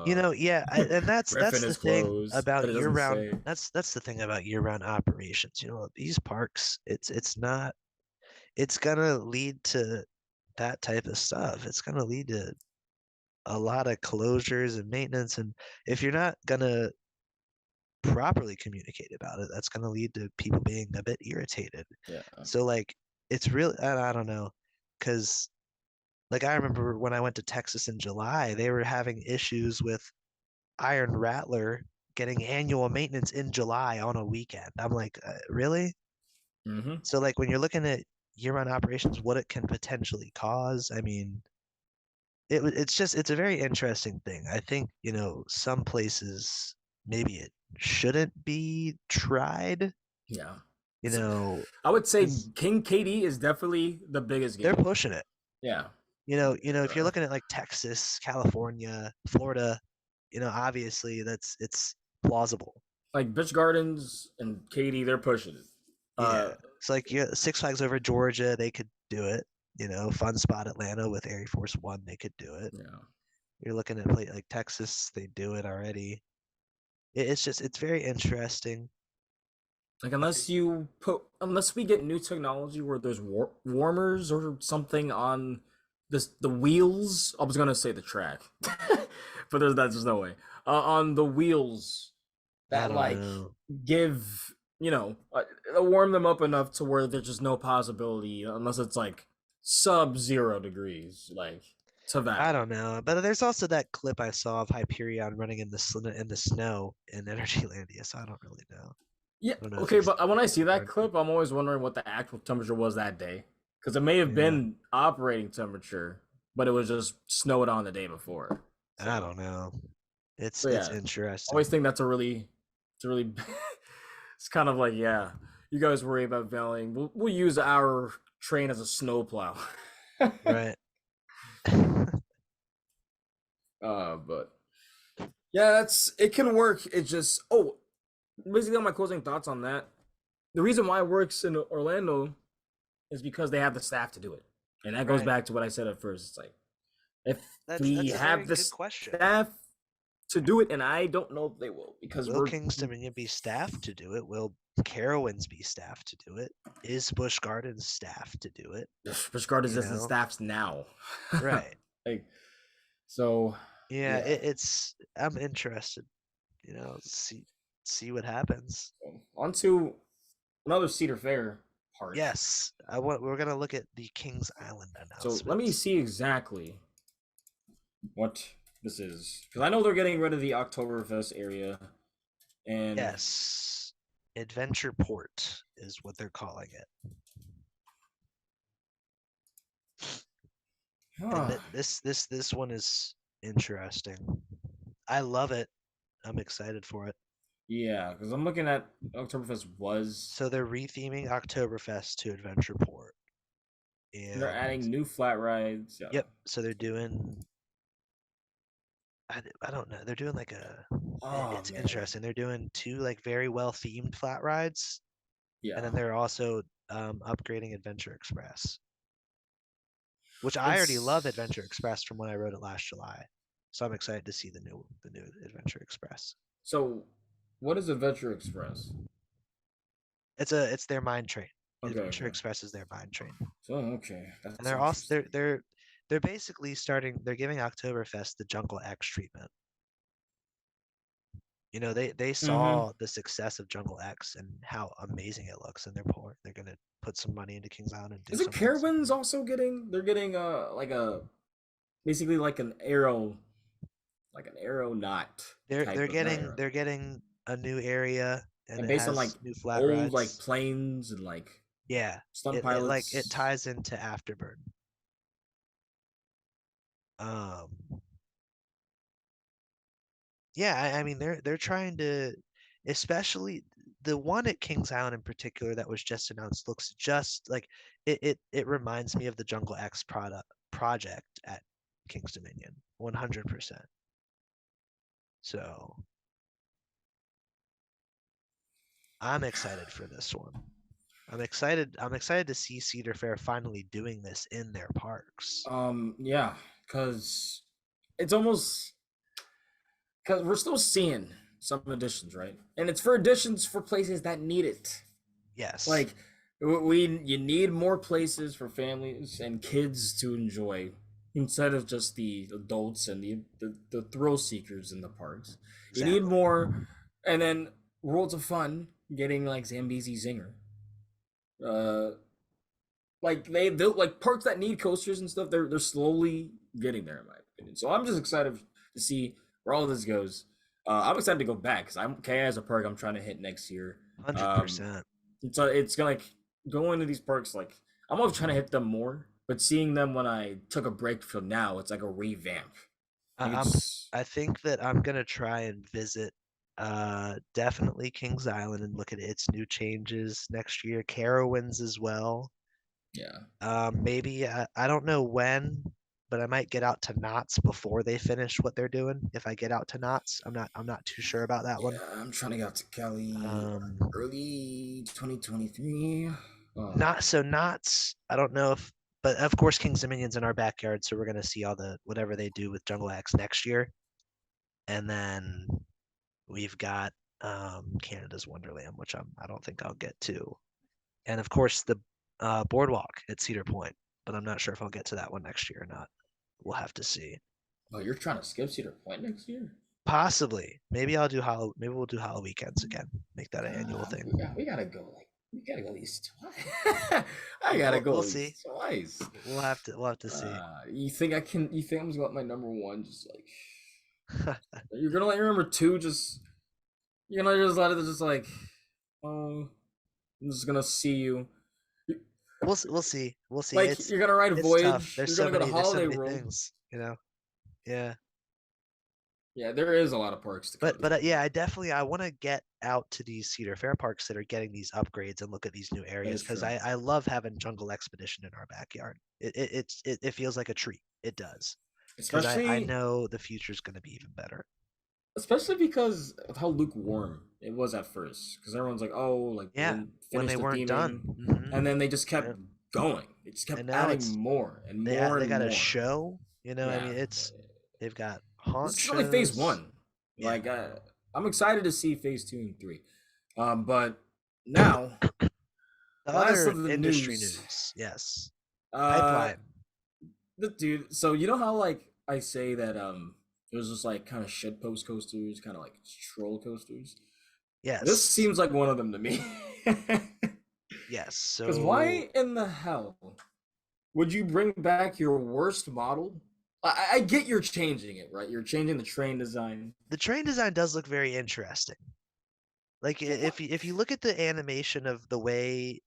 Yeah, and Griffin that's the is thing closed, about but it doesn't year-round. say. That's the thing about year-round operations. These parks, it's not. It's gonna lead to that type of stuff. It's gonna lead to a lot of closures and maintenance, and if you're not gonna properly communicate about it, that's gonna lead to people being a bit irritated. Yeah. So like, it's really, I don't know, because like I remember when I went to Texas in July, they were having issues with Iron Rattler getting annual maintenance in July on a weekend. I'm like, really? Mm-hmm. So like when you're looking at year-round operations, what it can potentially cause, I mean, it's a very interesting thing. I think, some places maybe it shouldn't be tried, Yeah. you know, I would say because King KD is definitely the biggest they're game. pushing it. Yeah. If you're looking at like Texas, California, Florida, obviously it's plausible. Like Bitch Gardens and KD, they're pushing it. Yeah. Uh, It's like Six Flags over Georgia, they could do it. Fun Spot Atlanta with Air Force One, they could do it. yeah. You're looking at like Texas, they do it already. It's very interesting. Like I think unless we get new technology where there's warmers or something on the wheels. I was gonna say the track, but that's just no way. On the wheels I that don't like know. give warm them up enough to where there's just no possibility unless it's like sub-zero degrees, like to I that. don't know. But there's also that clip I saw of Hyperion running in the snow in Energylandia, so I don't really know. Yeah, I don't know if okay, he's but when I see that referring to. clip, I'm always wondering what the actual temperature was that day, because it may have Yeah, been operating temperature, but it was just snowed on the day before. I So, don't know. It's yeah, I always interesting. think it's a really, it's kind of like, yeah, you guys worry about veiling. We'll use our train as a snowplow. Right. But yeah, it can work. It's just basically on my closing thoughts on that. The reason why it works in Orlando is because they have the staff to do it. And that goes Right. back to what I said at first. It's like if we That's a very have the good question. staff to do it, and I don't know if they will because Will Kingston be staffed to do it? Will Carowinds be staffed to do it? Is Busch Gardens staffed to do it? Busch You isn't know? staffs now. Right. Like so, Yeah, yeah. I'm interested, see what happens. On to another Cedar Fair park. Yes, we're gonna look at the Kings Island So let me announcements. see exactly what this is because I know they're getting rid of the Oktoberfest area, and Yes, Adventure Port is what they're calling it. And this one is interesting. I love it. I'm excited for it. yeah, because I'm looking at Oktoberfest was So they're retheming Oktoberfest to Adventure Port. and they're And adding new flat rides. Yeah. yep, so they're doing I don't know. They're doing like Oh it's man. interesting. They're doing two like very well themed flat rides And then Yeah, they're also upgrading Adventure Express, which I already love it's Adventure Express from when I rode it last July. So I'm excited to see the new Adventure Express. so. What is Adventure Express? It's their mine train. Okay, Adventure okay. Express is their mine train. So okay, And that's they're also interesting. they're basically they're giving Oktoberfest the Jungle X treatment. They Mm-hmm. saw the success of Jungle X and how amazing it looks, and they're gonna put some money into Kings Island and do Is it something Carowinds similar. also getting? They're getting like a basically like an aeronaut They're type they're of not getting aeronaut, they're getting a new area and and it based on like has new flat old like rides. planes and like Yeah, stunt it pilots. ties into Afterburn. Um, yeah, I mean they're trying to, especially the one at Kings Island in particular that was just announced looks just like it reminds me of the Jungle X project at Kings Dominion 100%. So I'm excited for this one. I'm excited to see Cedar Fair finally doing this in their parks. Yeah, because it's almost because we're still seeing some additions, right? And it's for additions for places that need it. Yes, Like we you need more places for families and kids to enjoy instead of just the adults and the thrill seekers in the parks. You need exactly. more, and then Worlds of Fun getting like Zambezi Zinger. Uh, like they like parks that need coasters and stuff. They're slowly getting there in my opinion. So I'm just excited to see where all this goes. I'm excited to go back because I'm KI as a park I'm trying to hit next year. Um, 100%. so it's gonna like go into these parks like I'm always trying to hit them more, but seeing them when I took a break from now, it's like a revamp. I, Like I'm it's I think that I'm gonna try and visit definitely Kings Island and look at its new changes next year. Carowinds as well. yeah. Maybe I don't know when, but I might get out to Knott's before they finish what they're doing. If I get out to Knott's, I'm not too sure about that one. Yeah, I'm trying to get out to Cali Um, early 2023. not so Knott's. I don't know if, but of course Kings Dominion's in our backyard, so we're gonna see all the whatever they do with Jungle X next year, and then we've got Canada's Wonderland, which I don't think I'll get to, and of course the boardwalk at Cedar Point, but I'm not sure if I'll get to that one next year or not. We'll have to see. Oh, you're trying to skip Cedar Point next year? Possibly. Maybe I'll do Maybe we'll do Hollow Weekends again. Make that an annual thing. We gotta go like we gotta go at least twice. I gotta go We'll at see. least twice. We'll have to see. You think I can? You think I'm just gonna let my number one just like you're gonna let your number two just you're gonna just let it just like oh I'm just gonna see you. We'll see. We'll see. Like you're gonna ride It's tough. Voyage. You're gonna go to There's so Holiday many World. things. Yeah. Yeah, there is a lot of parks to go But to. yeah, I want to get out to these Cedar Fair parks that are getting these upgrades and look at these new That areas is because true. I love having Jungle Expedition in our backyard. It feels like a treat. It does because I Especially know the future's going to be even better. especially because of how lukewarm it was at first. Because everyone's like, "Oh, like they Yeah, didn't when finish they the weren't done. theming," and then they just Yeah. kept going. They just And kept now adding more and more they and got a more. show. I mean, Yeah, they've got this haunt is only phase shows. one. Yeah. Like, I'm excited to see phase two and three. But now, The last other of the industry news. news, yes. Uh, Pipeline. the dude. So you know how like I say that there's just like kind of shit post coasters, kind of like troll coasters. This Yes. seems like one of them to me. Yes. Because why in the hell would you bring back your worst model? I get you're changing it, right? You're changing the train design. The train design does look very interesting. Like But what? if you look at the animation of the way,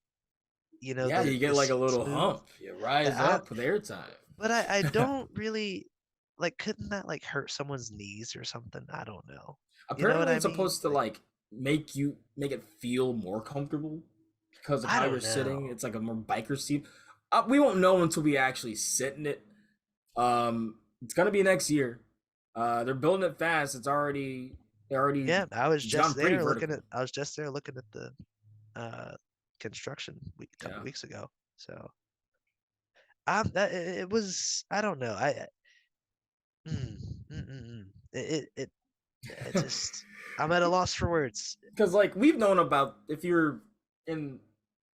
Yeah, you get the like a seats little move, hump. You rise I up with airtime. but I don't really like couldn't that like hurt someone's knees or something? I don't know. You know what Apparently, I it's mean? supposed to Like like make it feel more comfortable because of I how don't you're sitting. know. It's like a more biker seat. We won't know until we actually sit in it. It's gonna be next year. They're building it fast. It's already Yeah, it's gotten pretty vertical. I was just there looking at the uh construction a couple Yeah. weeks ago. So that it was I don't know mm, mm, mm, mm. It just I'm at a loss for words. Because like we've known about in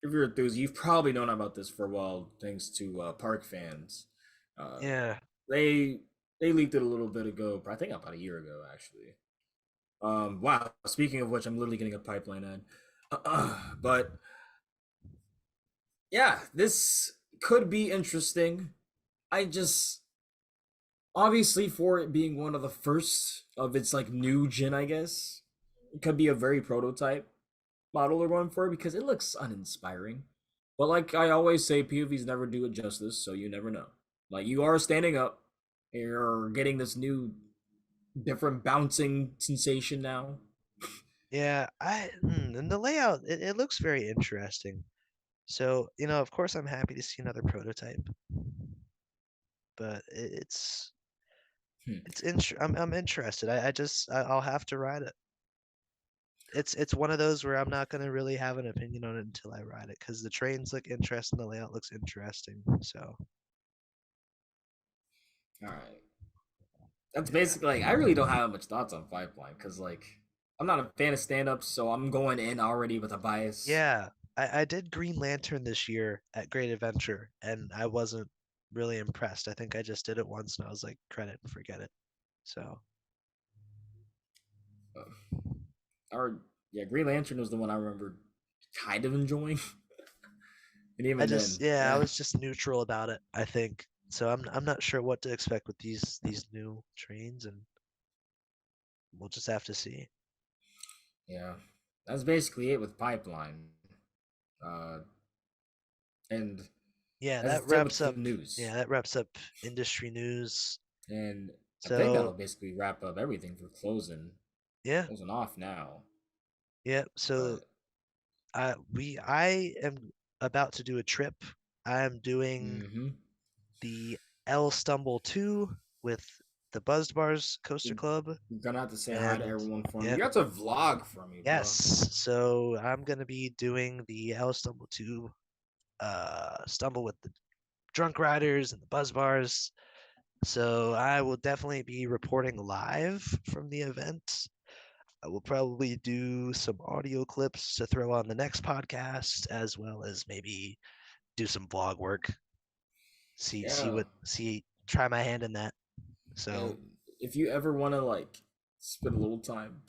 if you're enthused, you've probably known about this for a while, thanks to park fans. Uh, Yeah, they they leaked it a little bit ago, I think about a year ago actually. Wow. Speaking of which, I'm literally getting a pipeline ad. But yeah, this could be interesting. I just obviously for it being one of the first of its like new gen, I guess it could be a very prototype model they're going for because it looks uninspiring. But like I always say, POVs never do it justice, so you never know. Like you are standing up, you're getting this new, different bouncing sensation now. yeah. And the layout it looks very interesting. So of course, I'm happy to see another prototype, but Hmm. I'm interested. I'll have to ride it. It's one of those where I'm not gonna really have an opinion on it until I ride it because the trains look interesting, the layout looks interesting. So All right, that's yeah, basically like I really don't have much thoughts on Pipeline because like I'm not a fan of stand-ups, so I'm going in already with a bias. yeah. I did Green Lantern this year at Great Adventure, and I wasn't really impressed. I think I just did it once, and I was like, credit and forget it. So Uh, or yeah, Green Lantern was the one I remember kind of enjoying, and I even just then, yeah, I was just neutral about it, I think. So I'm not sure what to expect with these new trains, and we'll just have to see. yeah, that's basically it with Pipeline. Uh, and Yeah, that's that it wraps with the up. news. Yeah, that wraps up industry news. And I think that'll So basically wrap up everything for yeah, closing off now. yeah. So But I am about to do a trip. I'm doing mm-hmm. the El Stumble 2 with the Buzzed Bars Coaster You're Club, gonna have to say hi to and everyone for me. yeah, You got to vlog for me, yes. bro. So I'm gonna be doing the El Stumble 2 stumble with the drunk riders and the buzz bars. So I will definitely be reporting live from the event. I will probably do some audio clips to throw on the next podcast, as well as maybe do some vlog work. Yeah. Try my hand in that. Yeah. So If you ever want to like spend a little time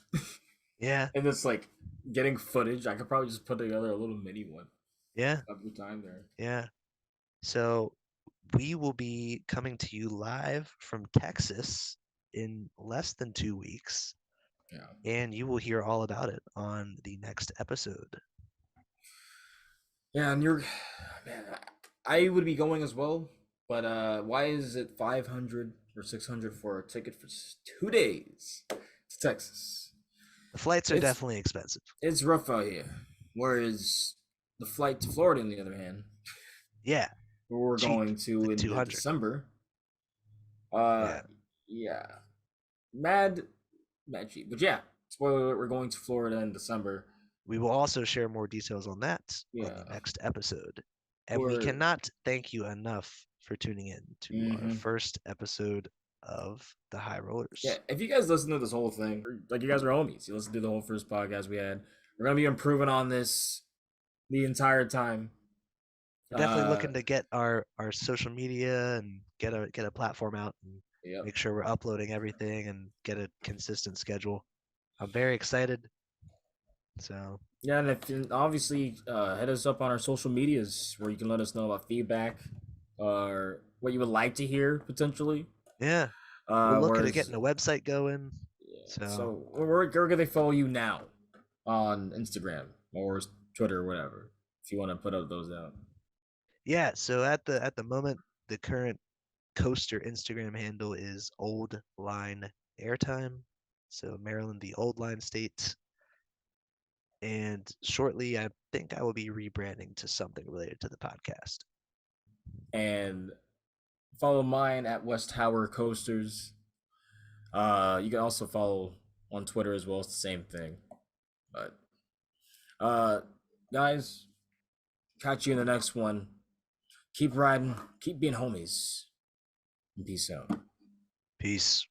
yeah, and just like getting footage, I could probably just put together a little mini one yeah, of your time there. yeah. So we will be coming to you live from Texas in less than 2 weeks, Yeah. and you will hear all about it on the next episode. Yeah, and you're man, I would be going as well, but why is it 500 or 600 for a ticket for 2 days to Texas? The flights are It's definitely expensive. it's rough out here. Whereas the flight to Florida, on the other hand, Yeah, where we're cheap, going to like in 200. December, uh, Yeah, yeah, mad, mad cheap. But yeah, spoiler alert, we're going to Florida in December. we will also share more details on that on the Yeah, next episode. And we we're cannot thank you enough for tuning in to our mm-hmm. first episode of the High Yeah, Rollers. if you guys listen to this whole thing, like you guys are homies, you listen to the whole first podcast we had. We're gonna be improving on this the entire time. We're definitely Uh, looking to get our social media and get a platform out and yep. make sure we're uploading everything and get a consistent schedule. I'm very excited. So Yeah, and if obviously hit us up on our social medias where you can let us know about feedback or what you would like to hear potentially. yeah, we're looking at Whereas, getting a website going. yeah, So so where can they follow you now on Instagram or Twitter or whatever if you want to put up those down. yeah, so at the moment, the current coaster Instagram handle is Old Line Airtime. So Maryland, the Old Line State. And shortly, I think I will be rebranding to something related to the podcast. And follow mine at West Tower Coasters. You can also follow on Twitter as well. It's the same thing. But uh, guys, Catch you in the next one. Keep riding. Keep being homies. Peace out. Peace.